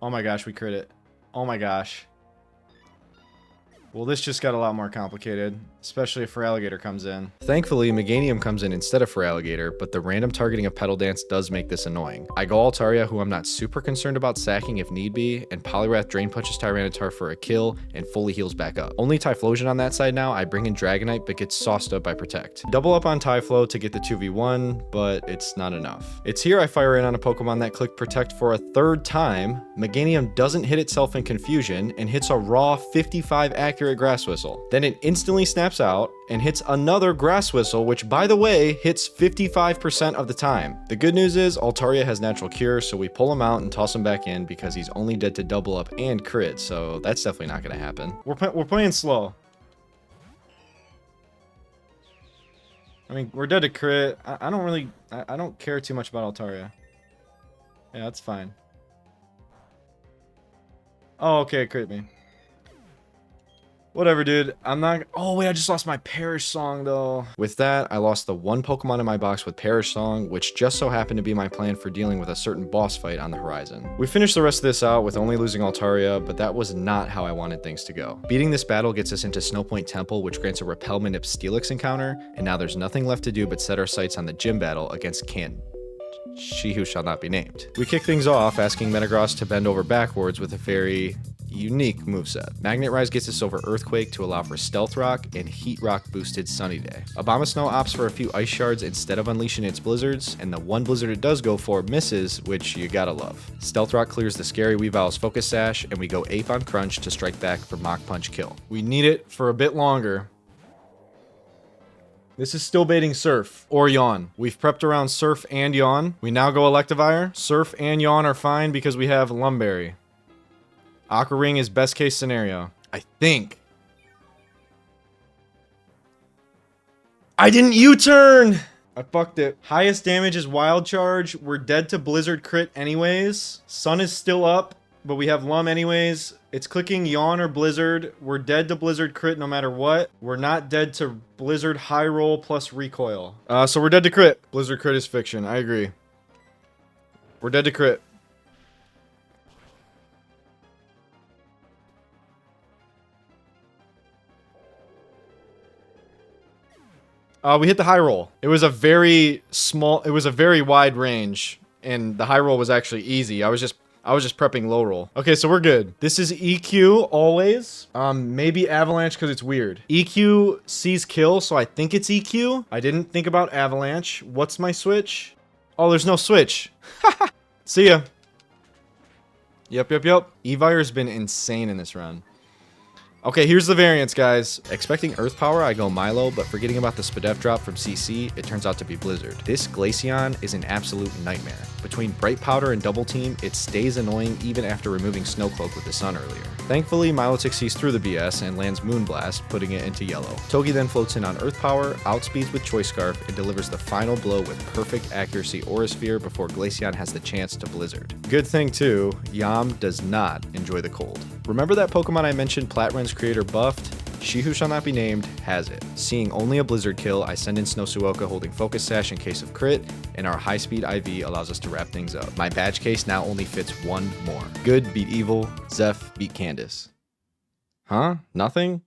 [SPEAKER 2] Oh my gosh, we crit it. Oh my gosh. Well, this just got a lot more complicated, especially if Feraligatr comes in.
[SPEAKER 1] Thankfully, Meganium comes in instead of Feraligatr, but the random targeting of Petal Dance does make this annoying. I go Altaria, who I'm not super concerned about sacking if need be, and Poliwrath Drain Punches Tyranitar for a kill and fully heals back up. Only Typhlosion on that side now. I bring in Dragonite, but gets sauced up by Protect. Double up on Typhlo to get the 2v1, but it's not enough. It's here I fire in on a Pokemon that clicked Protect for a third time. Meganium doesn't hit itself in confusion and hits a raw 55 accurate Grass Whistle. Then it instantly snaps out and hits another Grass Whistle, which by the way hits 55% of the time. The good news is Altaria has Natural Cure, so we pull him out and toss him back in because he's only dead to double up and crit, so that's definitely not going to happen.
[SPEAKER 2] We're playing slow. I mean, we're dead to crit. I don't care too much about Altaria. Yeah, that's fine. Oh, okay, crit me. Whatever, dude. I'm not... Oh, wait, I just lost my Perish Song, though.
[SPEAKER 1] With that, I lost the one Pokemon in my box with Perish Song, which just so happened to be my plan for dealing with a certain boss fight on the horizon. We finished the rest of this out with only losing Altaria, but that was not how I wanted things to go. Beating this battle gets us into Snowpoint Temple, which grants a Repel Manip Steelix encounter, and now there's nothing left to do but set our sights on the gym battle against She Who Shall Not Be Named. We kick things off, asking Metagross to bend over backwards with a very unique moveset. Magnet Rise gets us over Earthquake to allow for Stealth Rock and Heat Rock boosted Sunny Day. Abomasnow opts for a few Ice Shards instead of unleashing its Blizzards, and the one Blizzard it does go for misses, which you gotta love. Stealth Rock clears the scary Weavile's Focus Sash, and we go Ape on Crunch to strike back for Mach Punch kill.
[SPEAKER 2] We need it for a bit longer. This is still baiting Surf or Yawn. We've prepped around Surf and Yawn. We now go Electivire. Surf and Yawn are fine because we have Lumberry. Aqua Ring is best case scenario. I think. I didn't U-turn! I fucked it. Highest damage is Wild Charge. We're dead to Blizzard crit anyways. Sun is still up, but we have Lum anyways. It's clicking Yawn or Blizzard. We're dead to Blizzard crit no matter what. We're not dead to Blizzard high roll plus recoil. So we're dead to crit. Blizzard crit is fiction. I agree. We're dead to crit. We hit the high roll. It was a very wide range, and the high roll was actually easy. I was just prepping low roll. Okay, so we're good. This is EQ always. Maybe Avalanche because it's weird. EQ sees kill, so I think it's EQ. I didn't think about Avalanche. What's my switch? Oh, there's no switch. See ya. Yep. Evire's been insane in this run. Okay, here's the variants, guys. Expecting Earth Power, I go Milo, but forgetting about the Spadef drop from CC, it turns out to be Blizzard. This Glaceon is an absolute nightmare. Between Bright Powder and Double Team, it stays annoying even after removing Snow Cloak with the Sun earlier. Thankfully, Milotic sees through the BS and lands Moonblast, putting it into yellow. Togi then floats in on Earth Power, outspeeds with Choice Scarf, and delivers the final blow with perfect accuracy Aura Sphere before Glaceon has the chance to Blizzard. Good thing too, Yam does not enjoy the cold. Remember that Pokemon I mentioned Platren's creator buffed? She Who Shall Not Be Named has it. Seeing only a Blizzard kill, I send in Snowsuoka holding Focus Sash in case of crit, and our high speed IV allows us to wrap things up. My badge case now only fits one more. Good beat evil, Zeph beat Candace. Huh? Nothing?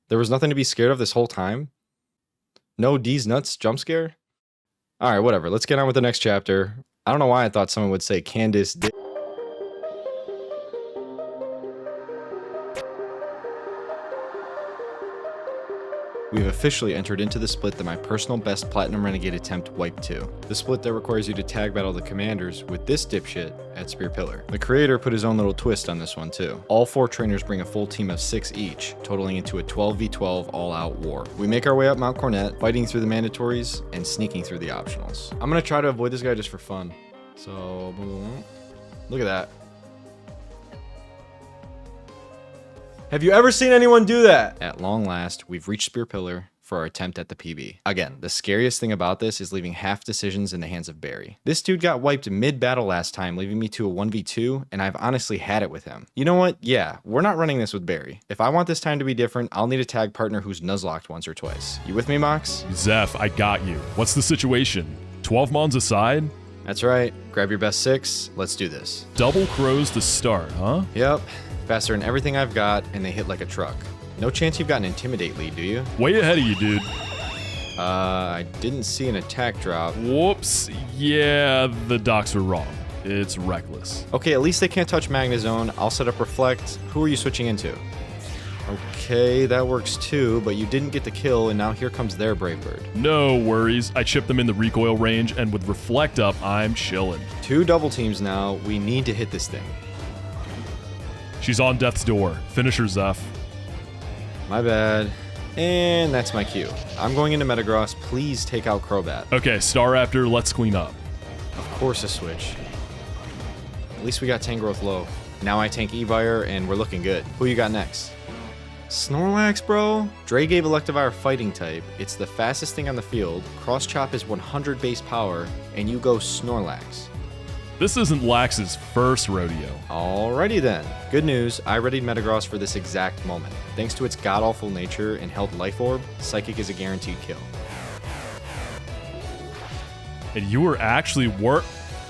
[SPEAKER 2] There was nothing to be scared of this whole time? No D's nuts jump scare? Alright, whatever. Let's get on with the next chapter. I don't know why I thought someone would say Candace did. We've officially entered into the split that my personal best Platinum Renegade attempt wiped to. The split that requires you to tag battle the commanders with this dipshit at Spear Pillar. The creator put his own little twist on this one too. All 4 trainers bring a full team of 6 each, totaling into a 12v12 all-out war. We make our way up Mount Cornet, fighting through the mandatories and sneaking through the optionals. I'm gonna try to avoid this guy just for fun. So, look at that. Have you ever seen anyone do that? At long last, we've reached Spear Pillar for our attempt at the PB. Again, the scariest thing about this is leaving half decisions in the hands of Barry. This dude got wiped mid-battle last time, leaving me to a 1v2, and I've honestly had it with him. You know what? Yeah, we're not running this with Barry. If I want this time to be different, I'll need a tag partner who's Nuzlocked once or twice. You with me, Mox?
[SPEAKER 7] Zeph, I got you. What's the situation? 12 Mons aside?
[SPEAKER 1] That's right. Grab your best 6. Let's do this.
[SPEAKER 7] Double crows to start, huh?
[SPEAKER 1] Yep. Faster than everything I've got, and they hit like a truck. No chance you've got an Intimidate lead, do you?
[SPEAKER 7] Way ahead of you, dude.
[SPEAKER 1] I didn't see an attack drop.
[SPEAKER 7] Whoops. Yeah, the docs were wrong. It's reckless.
[SPEAKER 1] Okay, at least they can't touch Magnezone. I'll set up Reflect. Who are you switching into? Okay, that works too, but you didn't get the kill, and now here comes their Brave Bird.
[SPEAKER 7] No worries. I chipped them in the recoil range, and with Reflect up, I'm chilling.
[SPEAKER 1] 2 double teams now. We need to hit this thing.
[SPEAKER 7] She's on death's door. Finish her, Zeph.
[SPEAKER 1] My bad. And that's my cue. I'm going into Metagross. Please take out Crobat.
[SPEAKER 7] Okay, Staraptor, let's clean up.
[SPEAKER 1] Of course a switch. At least we got Tangrowth low. Now I tank Evire, and we're looking good. Who you got next? Snorlax, bro? Dre gave Electivire Fighting type. It's the fastest thing on the field. Cross Chop is 100 base power, and you go Snorlax.
[SPEAKER 7] This isn't Lax's first rodeo.
[SPEAKER 1] Alrighty then. Good news, I readied Metagross for this exact moment. Thanks to its god-awful nature and held Life Orb, Psychic is a guaranteed kill.
[SPEAKER 7] And you were actually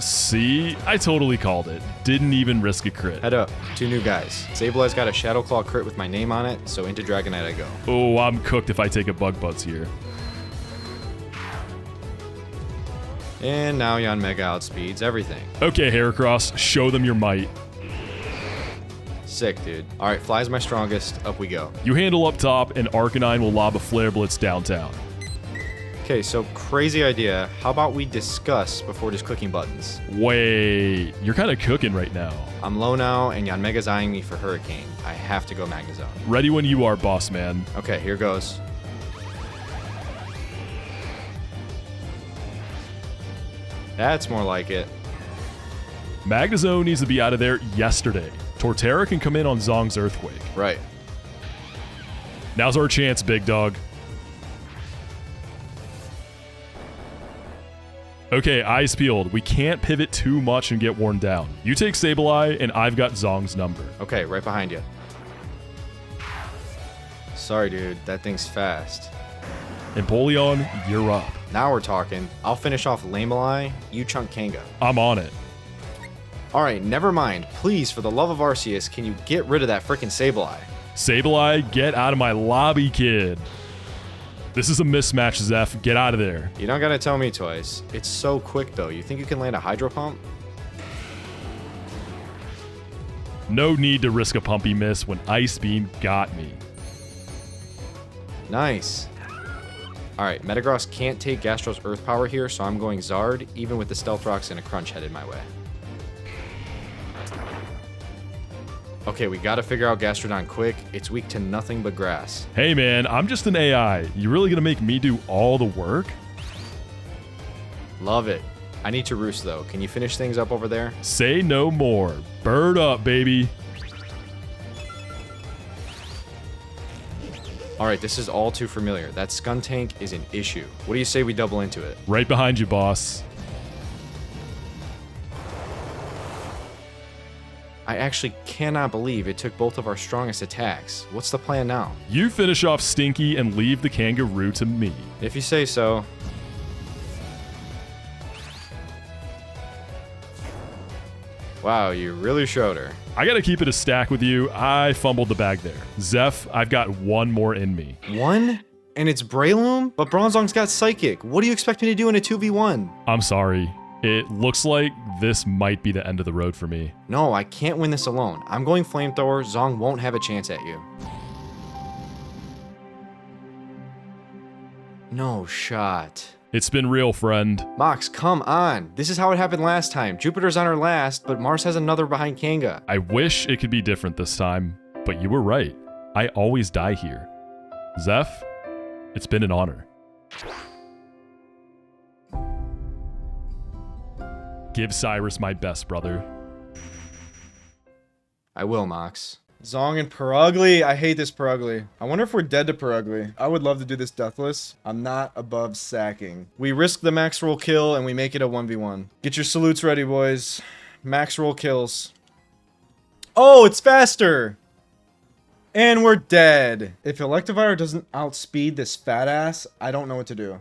[SPEAKER 7] See? I totally called it. Didn't even risk a crit.
[SPEAKER 1] Head up. 2 new guys. Sableye's got a Shadow Claw crit with my name on it, so into Dragonite I go.
[SPEAKER 7] Oh, I'm cooked if I take a Bug Buzz here.
[SPEAKER 1] And now Yanmega outspeeds everything.
[SPEAKER 7] Okay, Heracross, show them your might.
[SPEAKER 1] Sick, dude. Alright, Fly's my strongest. Up we go.
[SPEAKER 7] You handle up top, and Arcanine will lob a Flare Blitz downtown.
[SPEAKER 1] Okay, so crazy idea. How about we discuss before just clicking buttons?
[SPEAKER 7] Wait, you're kind of cooking right now.
[SPEAKER 1] I'm low now, and Yanmega's eyeing me for Hurricane. I have to go Magnezone.
[SPEAKER 7] Ready when you are, boss man.
[SPEAKER 1] Okay, here goes. That's more like it.
[SPEAKER 7] Magnezone needs to be out of there yesterday. Torterra can come in on Zong's Earthquake.
[SPEAKER 1] Right.
[SPEAKER 7] Now's our chance, big dog. Okay, eyes peeled. We can't pivot too much and get worn down. You take Sableye, and I've got Zong's number.
[SPEAKER 1] Okay, right behind you. Sorry, dude. That thing's fast.
[SPEAKER 7] Empoleon, you're up.
[SPEAKER 1] Now we're talking. I'll finish off Lamely, you chunk Kanga.
[SPEAKER 7] I'm on it.
[SPEAKER 1] Alright, never mind. Please, for the love of Arceus, can you get rid of that frickin' Sableye?
[SPEAKER 7] Sableye, get out of my lobby, kid. This is a mismatch, Zeph. Get out of there.
[SPEAKER 1] You don't gotta tell me twice. It's so quick, though. You think you can land a Hydro Pump?
[SPEAKER 7] No need to risk a pumpy miss when Ice Beam got me.
[SPEAKER 1] Nice. Alright, Metagross can't take Gastro's Earth Power here, so I'm going Zard, even with the Stealth Rocks and a Crunch headed my way. Okay, we gotta figure out Gastrodon quick. It's weak to nothing but grass.
[SPEAKER 7] Hey man, I'm just an AI. You really gonna make me do all the work?
[SPEAKER 1] Love it. I need to roost though. Can you finish things up over there?
[SPEAKER 7] Say no more. Bird up, baby.
[SPEAKER 1] Alright, this is all too familiar. That Skuntank is an issue. What do you say we double into it?
[SPEAKER 7] Right behind you, boss.
[SPEAKER 1] I actually cannot believe it took both of our strongest attacks. What's the plan now?
[SPEAKER 7] You finish off Stinky and leave the kangaroo to me.
[SPEAKER 1] If you say so. Wow, you really showed her.
[SPEAKER 7] I gotta keep it a stack with you. I fumbled the bag there. Zeph, I've got one more in me.
[SPEAKER 1] One? And it's Breloom? But Bronzong's got Psychic. What do you expect me to do in a 2v1?
[SPEAKER 7] I'm sorry. It looks like this might be the end of the road for me.
[SPEAKER 1] No, I can't win this alone. I'm going Flamethrower. Zong won't have a chance at you. No shot.
[SPEAKER 7] It's been real, friend.
[SPEAKER 1] Mox, come on. This is how it happened last time. Jupiter's on our last, but Mars has another behind Kanga.
[SPEAKER 7] I wish it could be different this time, but you were right. I always die here. Zeph, it's been an honor. Give Cyrus my best, brother.
[SPEAKER 1] I will, Mox.
[SPEAKER 2] Zong and Perugly. I hate this Perugly. I wonder if we're dead to Perugly. I would love to do this deathless. I'm not above sacking. We risk the max roll kill and we make it a 1v1. Get your salutes ready, boys. Max roll kills. Oh, it's faster! And we're dead. If Electivire doesn't outspeed this fat ass, I don't know what to do.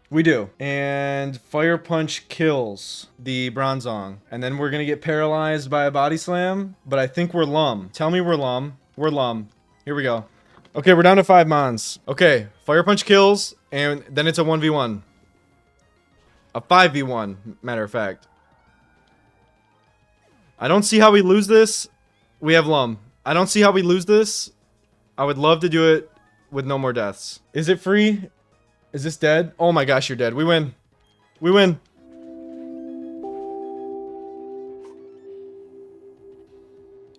[SPEAKER 2] We do. And Fire Punch kills the Bronzong. And then we're going to get paralyzed by a Body Slam. But I think we're Lum. Tell me we're Lum. We're Lum. Here we go. Okay, we're down to 5 Mons. Okay, Fire Punch kills. And then it's a 1v1. A 5v1, matter of fact. I don't see how we lose this. We have Lum. I don't see how we lose this. I would love to do it with no more deaths. Is it free? Is this dead? Oh my gosh, you're dead. We win. We win.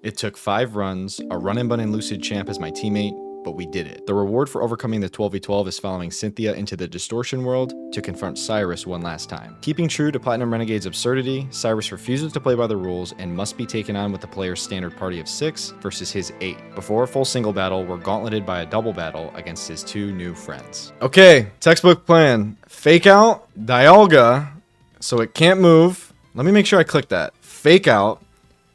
[SPEAKER 1] It took 5 runs, a Run and Bun and Lucid champ as my teammate, but we did it. The reward for overcoming the 12v12 is following Cynthia into the Distortion world to confront Cyrus one last time. Keeping true to Platinum Renegade's absurdity, Cyrus refuses to play by the rules and must be taken on with the player's standard party of 6 versus his 8. Before a full single battle, we're gauntleted by a double battle against his 2 new friends.
[SPEAKER 2] Okay, textbook plan. Fake out Dialga so it can't move. Let me make sure I click that. Fake out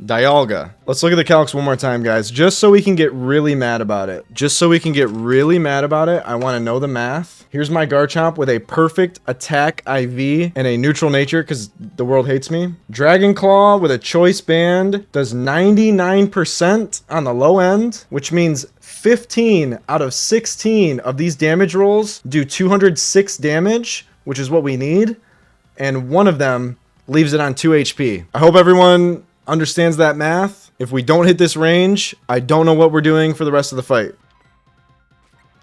[SPEAKER 2] Dialga. Let's look at the calcs one more time, guys, just so we can get really mad about it. Just so we can get really mad about it, I want to know the math. Here's my Garchomp with a perfect attack IV and a neutral nature because the world hates me. Dragon Claw with a choice band does 99% on the low end, which means 15 out of 16 of these damage rolls do 206 damage, which is what we need, and one of them leaves it on 2 HP. I hope everyone understands that math. If we don't hit this range, I don't know what we're doing for the rest of the fight.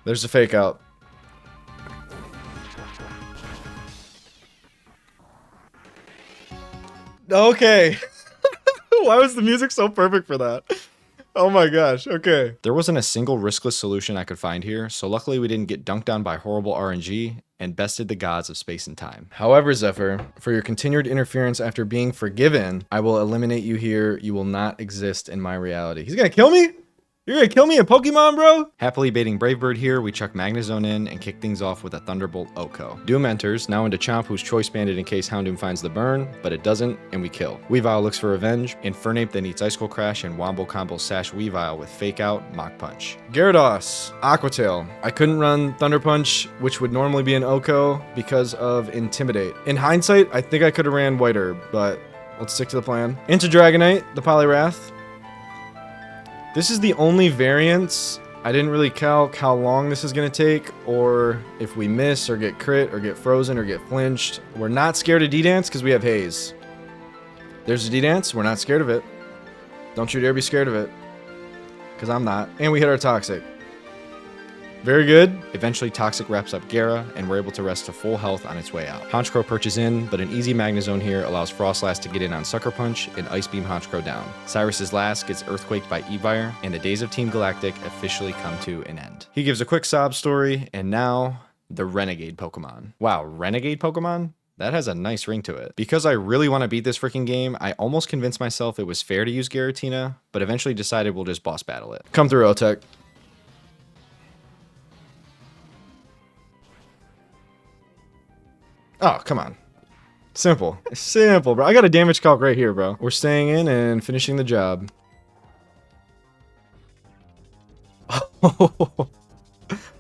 [SPEAKER 2] There's a fake out. Okay. Why was the music so perfect for that? Oh my gosh, okay.
[SPEAKER 1] There wasn't a single riskless solution I could find here, so luckily we didn't get dunked on by horrible RNG and bested the gods of space and time.
[SPEAKER 2] However, Zephyr, for your continued interference after being forgiven, I will eliminate you here. You will not exist in my reality. He's gonna kill me? You're gonna kill me in Pokemon, bro?
[SPEAKER 1] Happily baiting Brave Bird here, we chuck Magnezone in and kick things off with a Thunderbolt Oko. Doom enters, now into Chomp, who's choice banded in case Houndoom finds the burn, but it doesn't, and we kill. Weavile looks for revenge, Infernape then eats Icicle Crash, and Wombo combos Sash Weavile with Fake Out, Mach Punch.
[SPEAKER 2] Gyarados, Aqua Tail. I couldn't run Thunder Punch, which would normally be an Oko, because of Intimidate. In hindsight, I think I could have ran White Herb, but let's stick to the plan. Into Dragonite, the Poliwrath. This is the only variance. I didn't really calc how long this is going to take, or if we miss, or get crit, or get frozen, or get flinched. We're not scared of D-Dance because we have Haze. There's a D-Dance. We're not scared of it. Don't you dare be scared of it. Because I'm not. And we hit our Toxic. Very good.
[SPEAKER 1] Eventually, Toxic wraps up Gara, and we're able to rest to full health on its way out. Honchkrow perches in, but an easy Magnezone here allows Frostlass to get in on Sucker Punch and Ice Beam Honchkrow down. Cyrus's last gets Earthquaked by Evire, and the days of Team Galactic officially come to an end. He gives a quick sob story, and now, the Renegade Pokemon. Wow, Renegade Pokemon? That has a nice ring to it. Because I really want to beat this freaking game, I almost convinced myself it was fair to use Giratina, but eventually decided we'll just boss battle it.
[SPEAKER 2] Come through, Otech. Oh, come on. Simple. Simple, bro. I got a damage calc right here, bro. We're staying in and finishing the job.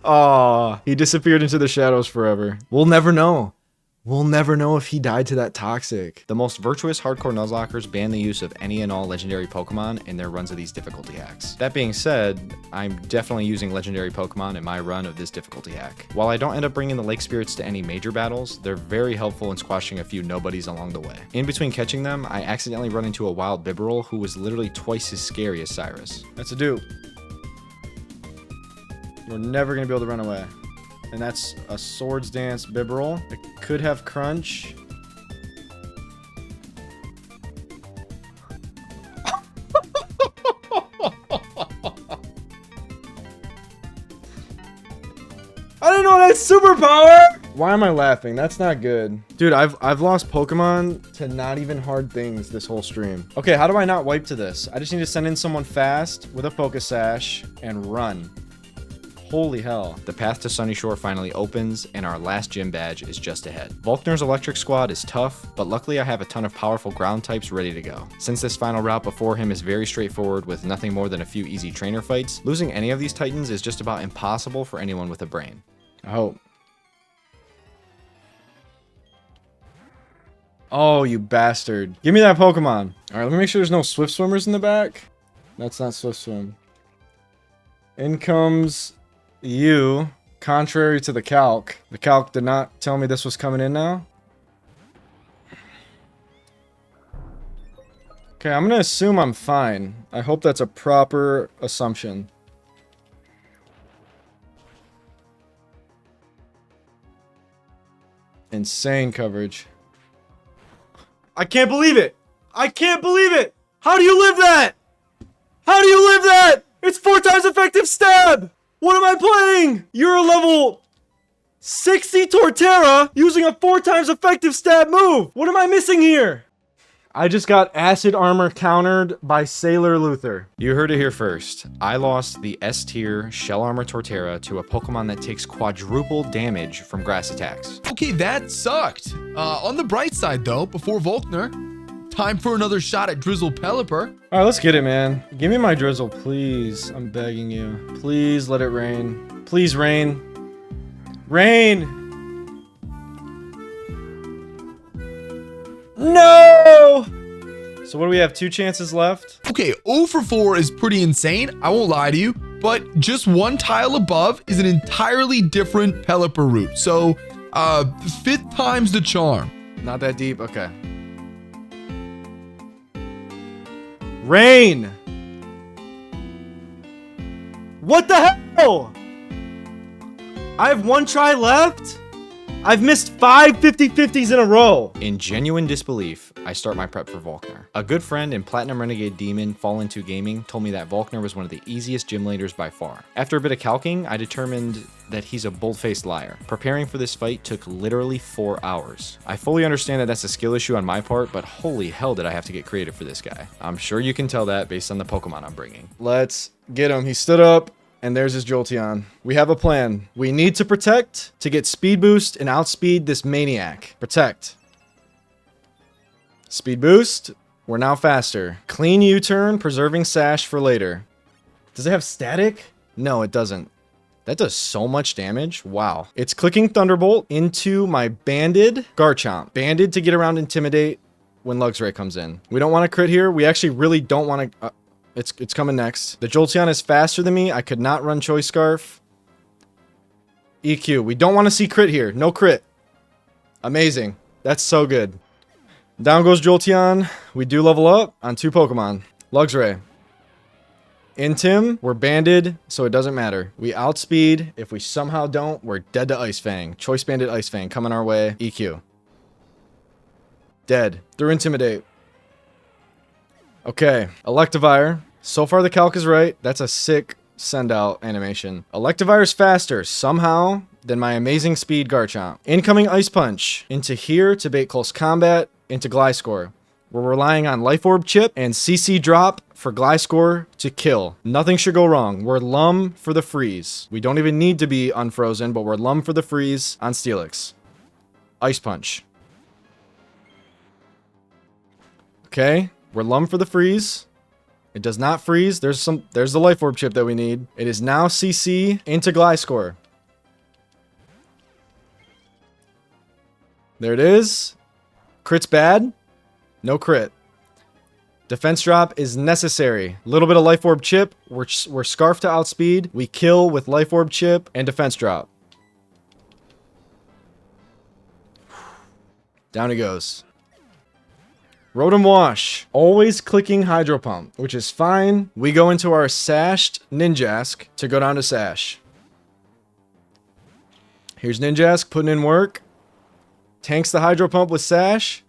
[SPEAKER 2] Oh, he disappeared into the shadows forever. We'll never know. We'll never know if he died to that Toxic.
[SPEAKER 1] The most virtuous hardcore Nuzlockers ban the use of any and all legendary Pokemon in their runs of these difficulty hacks. That being said, I'm definitely using legendary Pokemon in my run of this difficulty hack. While I don't end up bringing the Lake Spirits to any major battles, they're very helpful in squashing a few nobodies along the way. In between catching them, I accidentally run into a wild Bibarel who was literally twice as scary as Cyrus.
[SPEAKER 2] That's a dupe. We're never going to be able to run away. And that's a Swords Dance Bibarel. It could have Crunch. I didn't know that's superpower! Why am I laughing? That's not good. Dude, I've lost Pokemon to not even hard things this whole stream. Okay, how do I not wipe to this? I just need to send in someone fast with a Focus Sash and run. Holy hell.
[SPEAKER 1] The path to Sunny Shore finally opens, and our last gym badge is just ahead. Volkner's Electric Squad is tough, but luckily I have a ton of powerful ground types ready to go. Since this final route before him is very straightforward with nothing more than a few easy trainer fights, losing any of these Titans is just about impossible for anyone with a brain.
[SPEAKER 2] I hope. Oh, you bastard. Give me that Pokemon. All right, let me make sure there's no Swift Swimmers in the back. That's not Swift Swim. In comes you, contrary to the calc. The calc did not tell me this was coming in now. Okay, I'm gonna assume I'm fine. I hope that's a proper assumption. Insane coverage. I can't believe it! I can't believe it! How do you live that? How do you live that? It's 4 times effective stab! What am I playing? You're a level 60 Torterra using a 4 times effective stab move! What am I missing here? I just got acid armor countered by Sailor Luther.
[SPEAKER 1] You heard it here first. I lost the S tier Shell Armor Torterra to a Pokemon that takes quadruple damage from grass attacks.
[SPEAKER 5] Okay, that sucked. On the bright side, though, before Volkner, time for another shot at Drizzle Pelipper.
[SPEAKER 2] Alright, let's get it, man. Give me my Drizzle, please. I'm begging you. Please let it rain. Please rain. Rain! No! So what do we have? 2 chances left?
[SPEAKER 5] Okay, 0 for 4 is pretty insane, I won't lie to you, but just 1 tile above is an entirely different Pelipper route. So, 5th time's the charm.
[SPEAKER 2] Not that deep? Okay. Rain! What the hell? I have 1 try left? I've missed 5 50-50s in a row.
[SPEAKER 1] In genuine disbelief, I start my prep for Volkner. A good friend and Platinum Renegade Demon, Fall Into Gaming, told me that Volkner was one of the easiest gym leaders by far. After a bit of calking, I determined that he's a bold-faced liar. Preparing for this fight took literally 4 hours. I fully understand that that's a skill issue on my part, but holy hell did I have to get creative for this guy. I'm sure you can tell that based on the Pokemon I'm bringing.
[SPEAKER 2] Let's get him. He stood up. And there's his Jolteon. We have a plan. We need to protect to get speed boost and outspeed this maniac. Protect. Speed boost. We're now faster. Clean U-turn, preserving sash for later. Does it have static? No, it doesn't. That does so much damage. Wow. It's clicking Thunderbolt into my banded Garchomp. Banded to get around Intimidate when Luxray comes in. We don't want to crit here. We actually really don't want to... It's coming next. The Jolteon is faster than me. I could not run Choice Scarf. EQ. We don't want to see crit here. No crit. Amazing. That's so good. Down goes Jolteon. We do level up on 2 Pokemon. Luxray. Intim. We're banded, so it doesn't matter. We outspeed. If we somehow don't, we're dead to Ice Fang. Choice Banded Ice Fang coming our way. EQ. Dead. Through Intimidate. Okay, Electivire. So far the calc is right. That's a sick send-out animation. Electivire's faster, somehow, than my amazing speed Garchomp. Incoming Ice Punch. Into here to bait close combat. Into Gliscor. We're relying on Life Orb Chip and CC Drop for Gliscor to kill. Nothing should go wrong. We're Lum for the freeze. We don't even need to be unfrozen, but we're Lum for the freeze on Steelix. Ice Punch. Okay. We're Lum for the freeze. It does not freeze. There's the Life Orb Chip that we need. It is now CC into Gliscor. There it is. Crit's bad. No crit. Defense drop is necessary. A little bit of Life Orb Chip. We're Scarf to outspeed. We kill with Life Orb Chip and defense drop. Down he goes. Rotom Wash. Always clicking Hydro Pump, which is fine. We go into our Sashed Ninjask to go down to Sash. Here's Ninjask putting in work. Tanks the Hydro Pump with Sash.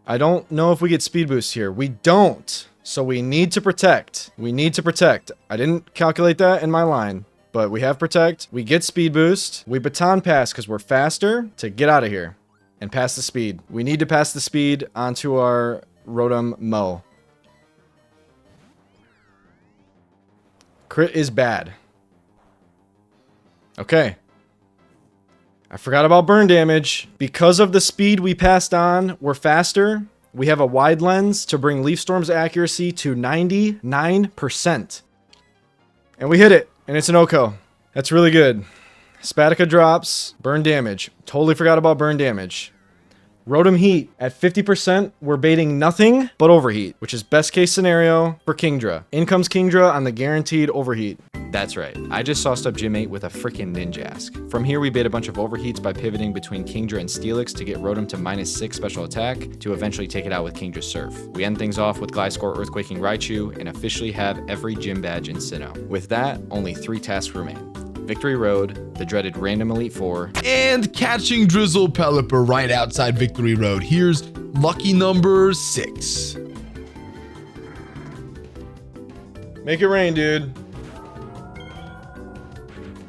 [SPEAKER 2] I don't know if we get Speed Boost here. We don't. So we need to protect. We need to protect. I didn't calculate that in my line, but we have Protect. We get Speed Boost. We Baton Pass because we're faster to get out of here. And pass the speed. We need to pass the speed onto our Rotom Mo. Crit is bad. Okay. I forgot about burn damage. Because of the speed we passed on, we're faster. We have a wide lens to bring Leaf Storm's accuracy to 99%. And we hit it. And it's an Oko. That's really good. Spatica drops. Burn damage. Totally forgot about burn damage. Rotom Heat. At 50%, we're baiting nothing but Overheat, which is best case scenario for Kingdra. In comes Kingdra on the guaranteed Overheat.
[SPEAKER 1] That's right. I just sauced up Gym 8 with a freaking Ninjask. From here, we bait a bunch of Overheats by pivoting between Kingdra and Steelix to get Rotom to -6 special attack to eventually take it out with Kingdra's Surf. We end things off with Gliscor Earthquaking Raichu and officially have every gym badge in Sinnoh. With that, only 3 tasks remain. Victory Road, the dreaded random Elite Four,
[SPEAKER 5] And catching Drizzle Pelipper right outside Victory Road. Here's lucky number 6.
[SPEAKER 2] Make it rain, dude.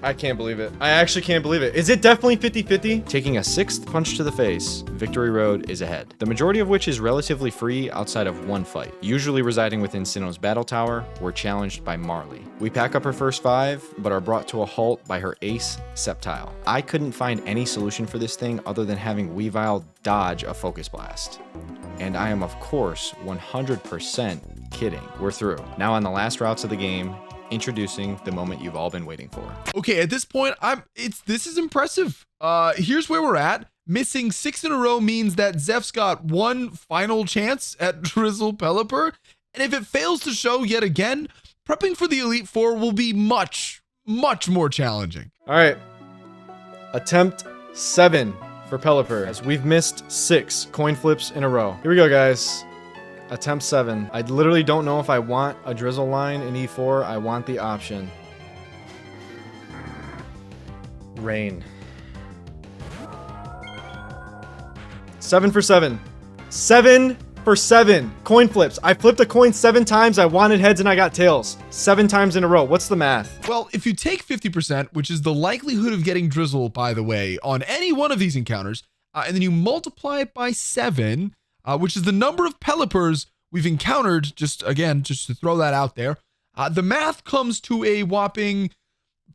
[SPEAKER 2] I can't believe it. I actually can't believe it. Is it definitely 50-50?
[SPEAKER 1] taking a 6th punch to the face. Victory Road is ahead, the majority of which is relatively free outside of one fight. Usually residing within Sinnoh's battle tower, we're challenged by Marley. We pack up her first 5, but are brought to a halt by her ace, Sceptile. I couldn't find any solution for this thing other than having Weavile dodge a Focus Blast. And I am, of course, 100% kidding. We're through. Now on the last routes of the game, introducing the moment you've all been waiting for.
[SPEAKER 5] Okay, at this point, this is impressive. Here's where we're at. Missing 6 in a row means that Zeph's got one final chance at Drizzle Pelipper. And if it fails to show yet again, prepping for the Elite Four will be much, much more challenging.
[SPEAKER 2] All right. Attempt 7 for Pelipper, as we've missed 6 coin flips in a row. Here we go, guys. Attempt 7. I literally don't know if I want a Drizzle line in E4. I want the option. Rain. 7 for 7. 7 for 7. Coin flips. I flipped a coin 7 times. I wanted heads and I got tails. 7 times in a row. What's the math?
[SPEAKER 5] Well, if you take 50%, which is the likelihood of getting Drizzle, by the way, on any one of these encounters, and then you multiply it by 7, which is the number of Pelipers we've encountered, just to throw that out there, the math comes to a whopping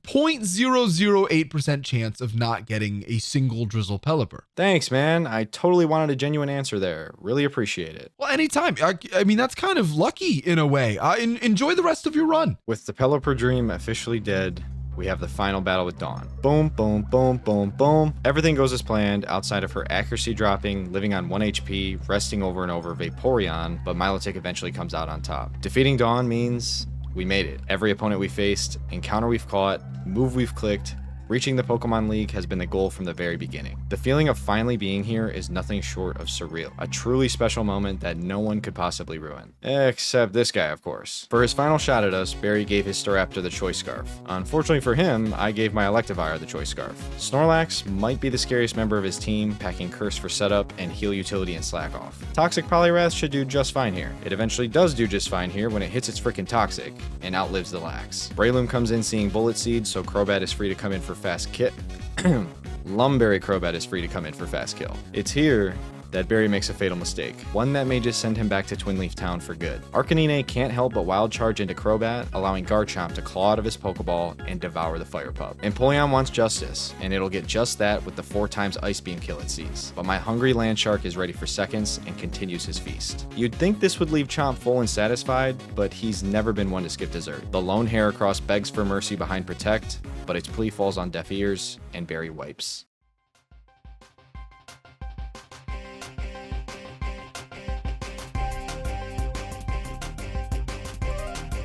[SPEAKER 5] 0.008% chance of not getting a single Drizzle Pelipper.
[SPEAKER 1] Thanks, man. I totally wanted a genuine answer there. Really appreciate it.
[SPEAKER 5] Well, anytime. I mean, that's kind of lucky in a way. Enjoy the rest of your run.
[SPEAKER 1] With the Pelipper dream officially dead, we have the final battle with Dawn. Boom, boom, boom, boom, boom. Everything goes as planned outside of her accuracy dropping, living on 1 HP, resting over and over Vaporeon, but Milotic eventually comes out on top. Defeating Dawn means we made it. Every opponent we faced, encounter we've caught, move we've clicked, reaching the Pokemon League has been the goal from the very beginning. The feeling of finally being here is nothing short of surreal. A truly special moment that no one could possibly ruin. Except this guy, of course. For his final shot at us, Barry gave his Staraptor the Choice Scarf. Unfortunately for him, I gave my Electivire the Choice Scarf. Snorlax might be the scariest member of his team, packing Curse for setup and Heal Utility and Slack Off. Toxic Poliwrath should do just fine here. It eventually does do just fine here when it hits its freaking Toxic and outlives the Lax. Breloom comes in seeing Bullet Seed, so Crobat is free to come in for fast kit. Lumberry Crobat is free to come in for fast kill. It's here that Barry makes a fatal mistake, one that may just send him back to Twinleaf Town for good. Arcanine can't help but wild charge into Crobat, allowing Garchomp to claw out of his Pokeball and devour the Fire Pup. Empoleon wants justice, and it'll get just that with the 4 times Ice Beam kill it sees. But my hungry Landshark is ready for seconds and continues his feast. You'd think this would leave Chomp full and satisfied, but he's never been one to skip dessert. The lone Heracross begs for mercy behind Protect, but its plea falls on deaf ears, and Barry wipes.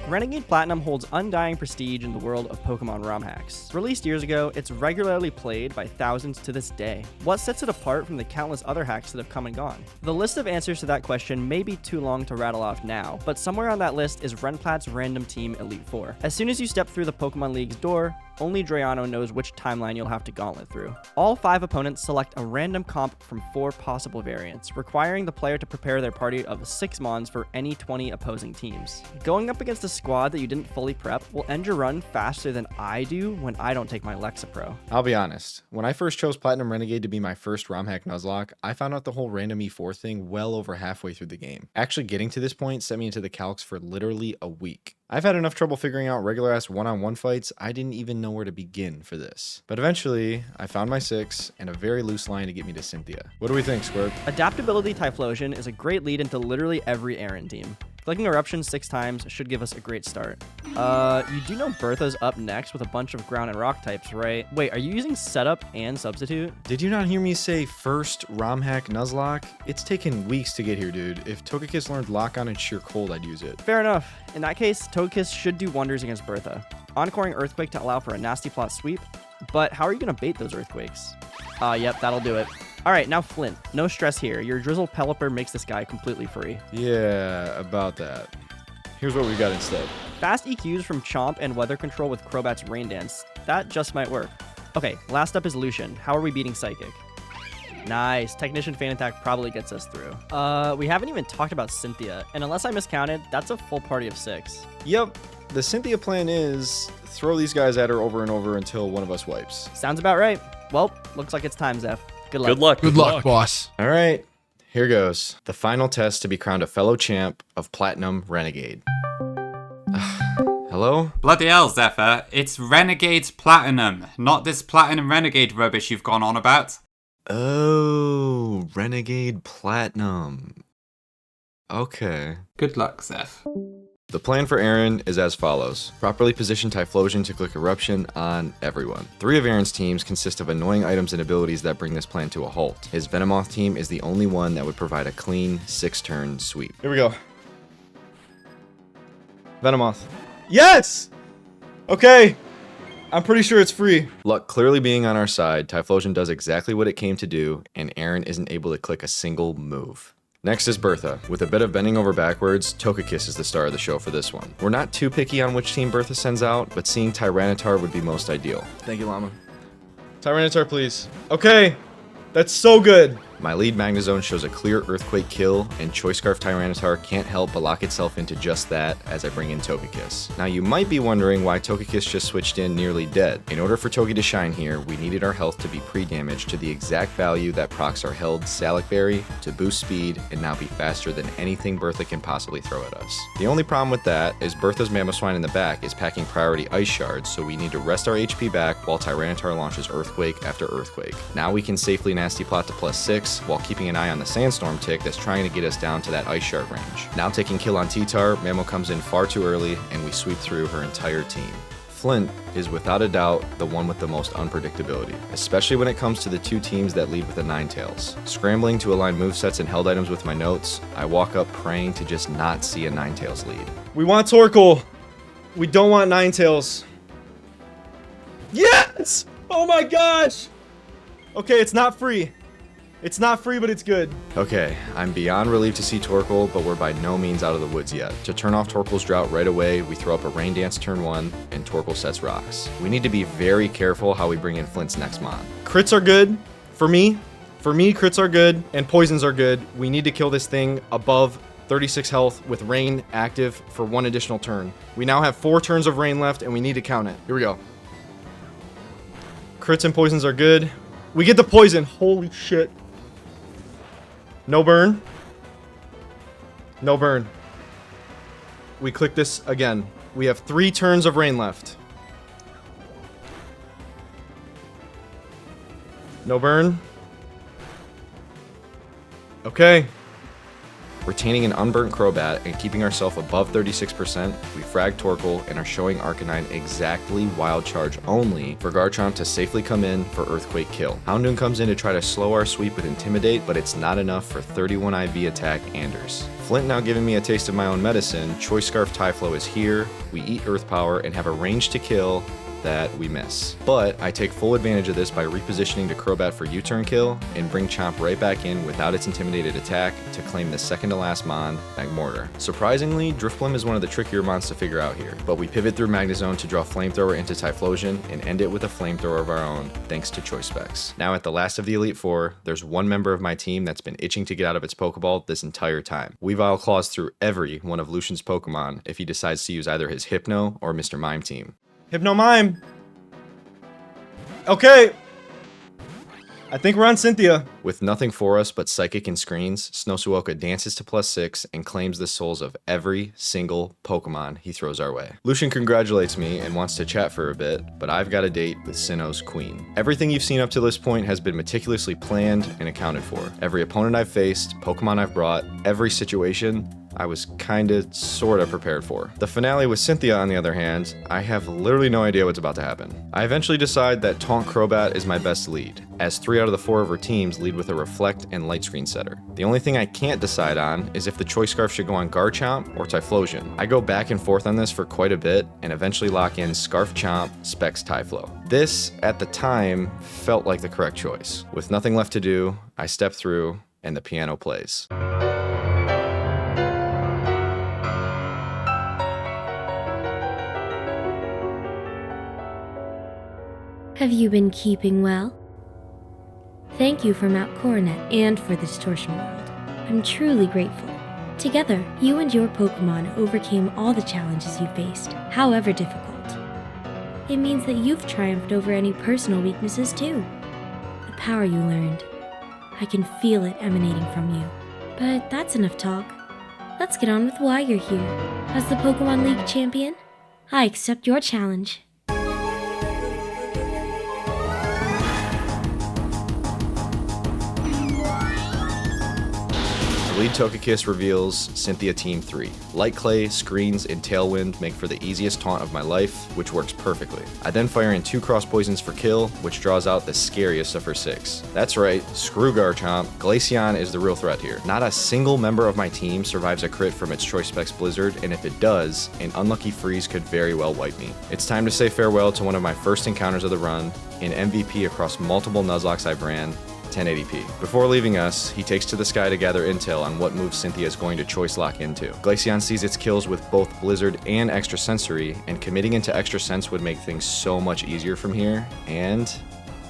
[SPEAKER 8] Renegade Platinum holds undying prestige in the world of Pokemon ROM hacks. Released years ago, it's regularly played by thousands to this day. What sets it apart from the countless other hacks that have come and gone? The list of answers to that question may be too long to rattle off now, but somewhere on that list is Renplat's Random Team Elite Four. As soon as you step through the Pokemon League's door, only Drayano knows which timeline you'll have to gauntlet through. All 5 opponents select a random comp from 4 possible variants, requiring the player to prepare their party of 6 Mons for any 20 opposing teams. Going up against a squad that you didn't fully prep will end your run faster than I do when I don't take my Lexapro.
[SPEAKER 1] I'll be honest, when I first chose Platinum Renegade to be my first Rom Hack Nuzlocke, I found out the whole random E4 thing well over halfway through the game. Actually getting to this point sent me into the calcs for literally a week. I've had enough trouble figuring out regular ass one-on-one fights, I didn't even know where to begin for this. But eventually, I found my 6 and a very loose line to get me to Cynthia. What do we think, Squirt?
[SPEAKER 8] Adaptability Typhlosion is a great lead into literally every Aaron team. Clicking Eruption 6 times should give us a great start. You do know Bertha's up next with a bunch of ground and rock types, right? Wait, are you using setup and substitute?
[SPEAKER 2] Did you not hear me say first Rom Hack Nuzlocke? It's taken weeks to get here, dude. If Togekiss learned Lock On and Sheer Cold, I'd use it.
[SPEAKER 8] Fair enough. In that case, Togekiss should do wonders against Bertha. Encoring Earthquake to allow for a nasty plot sweep, but how are you going to bait those Earthquakes? Yep, that'll do it. Alright, now Flint. No stress here. Your Drizzle Pelipper makes this guy completely free.
[SPEAKER 2] Yeah, about that. Here's what we got instead.
[SPEAKER 8] Fast EQs from Chomp and Weather Control with Crobat's Rain Dance. That just might work. Okay, last up is Lucian. How are we beating Psychic? Nice. Technician Feint Attack probably gets us through. We haven't even talked about Cynthia, and unless I miscounted, that's a full party of 6.
[SPEAKER 2] Yep, the Cynthia plan is throw these guys at her over and over until one of us wipes.
[SPEAKER 8] Sounds about right. Well, looks like it's time, Zeph. Good luck.
[SPEAKER 4] Good luck.
[SPEAKER 6] Good luck, boss.
[SPEAKER 2] All right, here goes. The final test to be crowned a fellow champ of Platinum Renegade. Hello?
[SPEAKER 3] Bloody hell, Zephyr. It's Renegade's Platinum, not this Platinum Renegade rubbish you've gone on about.
[SPEAKER 2] Oh, Renegade Platinum. Okay.
[SPEAKER 3] Good luck, Zeph.
[SPEAKER 2] The plan for Aaron is as follows. Properly position Typhlosion to click Eruption on everyone. 3 of Aaron's teams consist of annoying items and abilities that bring this plan to a halt. His Venomoth team is the only one that would provide a clean 6-turn sweep. Here we go. Venomoth. Yes! Okay. I'm pretty sure it's free. Luck clearly being on our side, Typhlosion does exactly what it came to do, and Aaron isn't able to click a single move. Next is Bertha. With a bit of bending over backwards, Togekiss is the star of the show for this one. We're not too picky on which team Bertha sends out, but seeing Tyranitar would be most ideal. Thank you, Llama. Tyranitar, please. Okay, that's so good. My lead Magnezone shows a clear Earthquake kill, and Choice Scarf Tyranitar can't help but lock itself into just that as I bring in Togekiss. Now you might be wondering why Togekiss just switched in nearly dead. In order for Toge to shine here, we needed our health to be pre-damaged to the exact value that procs our held Salic Berry to boost speed and now be faster than anything Bertha can possibly throw at us. The only problem with that is Bertha's Mamoswine in the back is packing priority Ice Shards, so we need to rest our HP back while Tyranitar launches Earthquake after Earthquake. Now we can safely Nasty Plot to +6 while keeping an eye on the Sandstorm tick that's trying to get us down to that Ice Shard range. Now taking kill on T-Tar, Mamo comes in far too early and we sweep through her entire team. Flint is without a doubt the one with the most unpredictability, especially when it comes to the 2 teams that lead with the Ninetales. Scrambling to align movesets and held items with my notes, I walk up praying to just not see a Ninetales lead. We want Torkoal. We don't want Ninetales. Yes! Oh my gosh! Okay, it's not free. It's not free, but it's good. Okay, I'm beyond relieved to see Torkoal, but we're by no means out of the woods yet. To turn off Torkoal's drought right away, we throw up a Rain Dance turn 1, and Torkoal sets rocks. We need to be very careful how we bring in Flint's next mon. Crits are good. For me, crits are good, and poisons are good. We need to kill this thing above 36 health with Rain active for 1 additional turn. We now have 4 turns of Rain left, and we need to count it. Here we go. Crits and poisons are good. We get the poison. Holy shit. No burn. No burn. We click this again. We have 3 turns of Rain left. No burn. Okay. Retaining an unburnt Crobat and keeping ourselves above 36%, we frag Torkoal and are showing Arcanine exactly Wild Charge only for Garchomp to safely come in for Earthquake kill. Houndoom comes in to try to slow our sweep with Intimidate, but it's not enough for 31 IV attack Anders. Flint now giving me a taste of my own medicine, Choice Scarf Typhlo is here, we eat Earth Power and have a range to kill that we miss. But I take full advantage of this by repositioning to Crobat for U-turn kill and bring Chomp right back in without its intimidated attack to claim the second to last mon, Magmortar. Surprisingly, Drifblim is one of the trickier mons to figure out here, but we pivot through Magnezone to draw Flamethrower into Typhlosion and end it with a Flamethrower of our own thanks to Choice Specs. Now at the last of the Elite Four, there's one member of my team that's been itching to get out of its Pokeball this entire time. Weavile claws through every one of Lucian's Pokemon if he decides to use either his Hypno or Mr. Mime team. Hypno Mime! Okay! I think we're on Cynthia. With nothing for us but Psychic and Screens, Snosuoka dances to +6 and claims the souls of every single Pokemon he throws our way. Lucian congratulates me and wants to chat for a bit, but I've got a date with Sinnoh's queen. Everything you've seen up to this point has been meticulously planned and accounted for. Every opponent I've faced, Pokemon I've brought, every situation,
[SPEAKER 1] I was kinda, sorta prepared for. The finale with Cynthia, on the other hand, I have literally no idea what's about to happen. I eventually decide that Taunt Crobat is my best lead, as 3 out of the 4 of her teams lead with a Reflect and Light Screen setter. The only thing I can't decide on is if the Choice Scarf should go on Garchomp or Typhlosion. I go back and forth on this for quite a bit, and eventually lock in Scarf Chomp, Specs Typhlo. This, at the time, felt like the correct choice. With nothing left to do, I step through, and the piano plays.
[SPEAKER 9] Have you been keeping well? Thank you for Mount Coronet and for the Distortion World. I'm truly grateful. Together, you and your Pokemon overcame all the challenges you faced, however difficult. It means that you've triumphed over any personal weaknesses too. The power you learned. I can feel it emanating from you. But that's enough talk. Let's get on with why you're here. As the Pokemon League champion, I accept your challenge.
[SPEAKER 1] Lead Togekiss reveals Cynthia Team 3. Light Clay, Screens, and Tailwind make for the easiest taunt of my life, which works perfectly. I then fire in 2 Cross Poisons for kill, which draws out the scariest of her 6. That's right, screw Garchomp, Glaceon is the real threat here. Not a single member of my team survives a crit from its Choice Specs Blizzard, and if it does, an unlucky freeze could very well wipe me. It's time to say farewell to one of my first encounters of the run, an MVP across multiple Nuzlockes I've ran, 1080p. Before leaving us, he takes to the sky to gather intel on what move Cynthia is going to choice lock into. Glaceon sees its kills with both Blizzard and Extra Sensory, and committing into Extra Sense would make things so much easier from here, and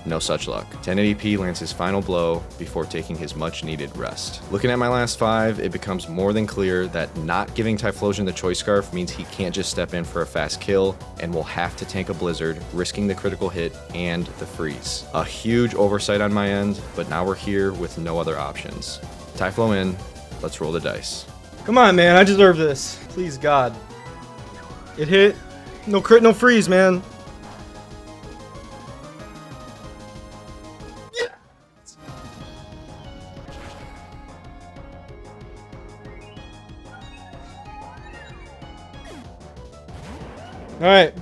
[SPEAKER 1] no such luck. 1080p lands his final blow before taking his much needed rest. Looking at my last 5, it becomes more than clear that not giving Typhlosion the Choice Scarf means he can't just step in for a fast kill and will have to tank a Blizzard, risking the critical hit and the freeze. A huge oversight on my end, but now we're here with no other options. Typhlo in, let's roll the dice.
[SPEAKER 2] Come on, man. I deserve this. Please, God. It hit. No crit, no freeze, man. Alright.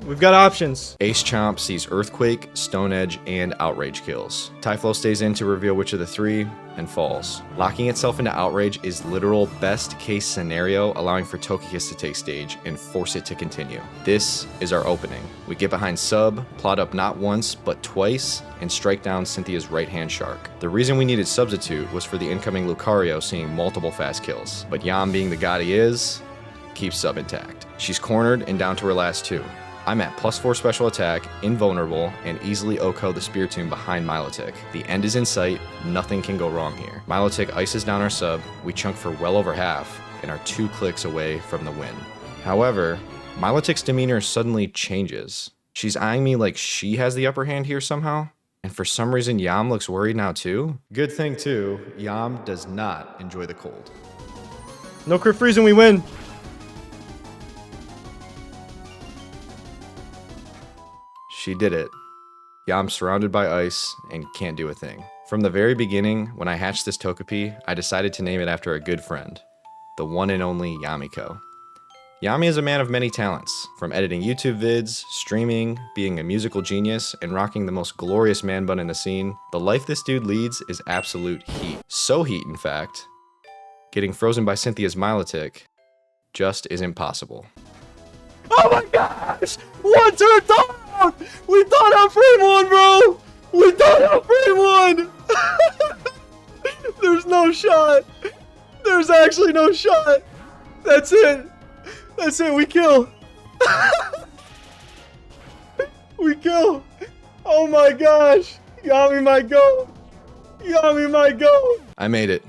[SPEAKER 2] We've got options.
[SPEAKER 1] Ace Chomp sees Earthquake, Stone Edge, and Outrage kills. Typhlo stays in to reveal which of the 3, and falls. Locking itself into Outrage is literal best case scenario, allowing for Togekiss to take stage and force it to continue. This is our opening. We get behind Sub, plot up not once, but twice, and strike down Cynthia's right-hand Shark. The reason we needed Substitute was for the incoming Lucario seeing multiple fast kills, but Yam, being the god he is, keeps Sub intact. She's cornered and down to her last 2. I'm at +4 special attack, invulnerable, and easily OHKO the Spiritomb behind Milotic. The end is in sight, nothing can go wrong here. Milotic ices down our Sub, we chunk for well over half, and are 2 clicks away from the win. However, Milotic's demeanor suddenly changes. She's eyeing me like she has the upper hand here somehow, and for some reason Yam looks worried now too. Good thing too, Yam does not enjoy the cold.
[SPEAKER 2] No crit freeze and we win.
[SPEAKER 1] She did it. Yam's surrounded by ice and can't do a thing. From the very beginning, when I hatched this Togepi, I decided to name it after a good friend, the one and only Yamiko. Yami is a man of many talents, from editing YouTube vids, streaming, being a musical genius, and rocking the most glorious man bun in the scene. The life this dude leads is absolute heat. So heat, in fact, getting frozen by Cynthia's Milotic just isn't possible.
[SPEAKER 2] Oh my gosh! 1 turn down! We thought out frame 1, bro! We thought out frame 1! There's no shot! There's actually no shot! That's it! That's it, we kill! We kill! Oh my gosh! Yami might go! Yami might go!
[SPEAKER 1] I made it.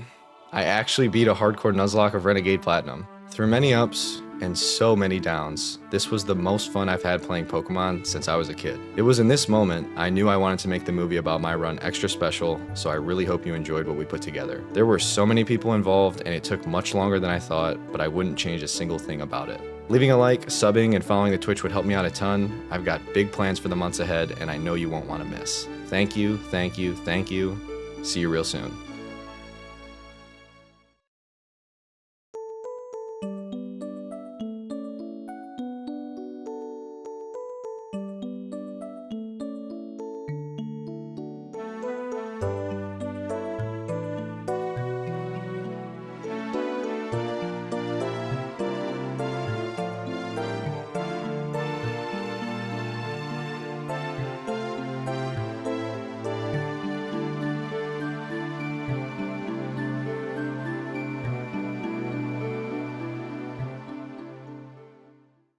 [SPEAKER 1] I actually beat a hardcore Nuzlocke of Renegade Platinum. Through many ups and so many downs, this was the most fun I've had playing Pokemon since I was a kid. It was in this moment I knew I wanted to make the movie about my run extra special, so I really hope you enjoyed what we put together. There were so many people involved and it took much longer than I thought, but I wouldn't change a single thing about it. Leaving a like, subbing, and following the Twitch would help me out a ton. I've got big plans for the months ahead and I know you won't want to miss. Thank you, thank you, thank you. See you real soon.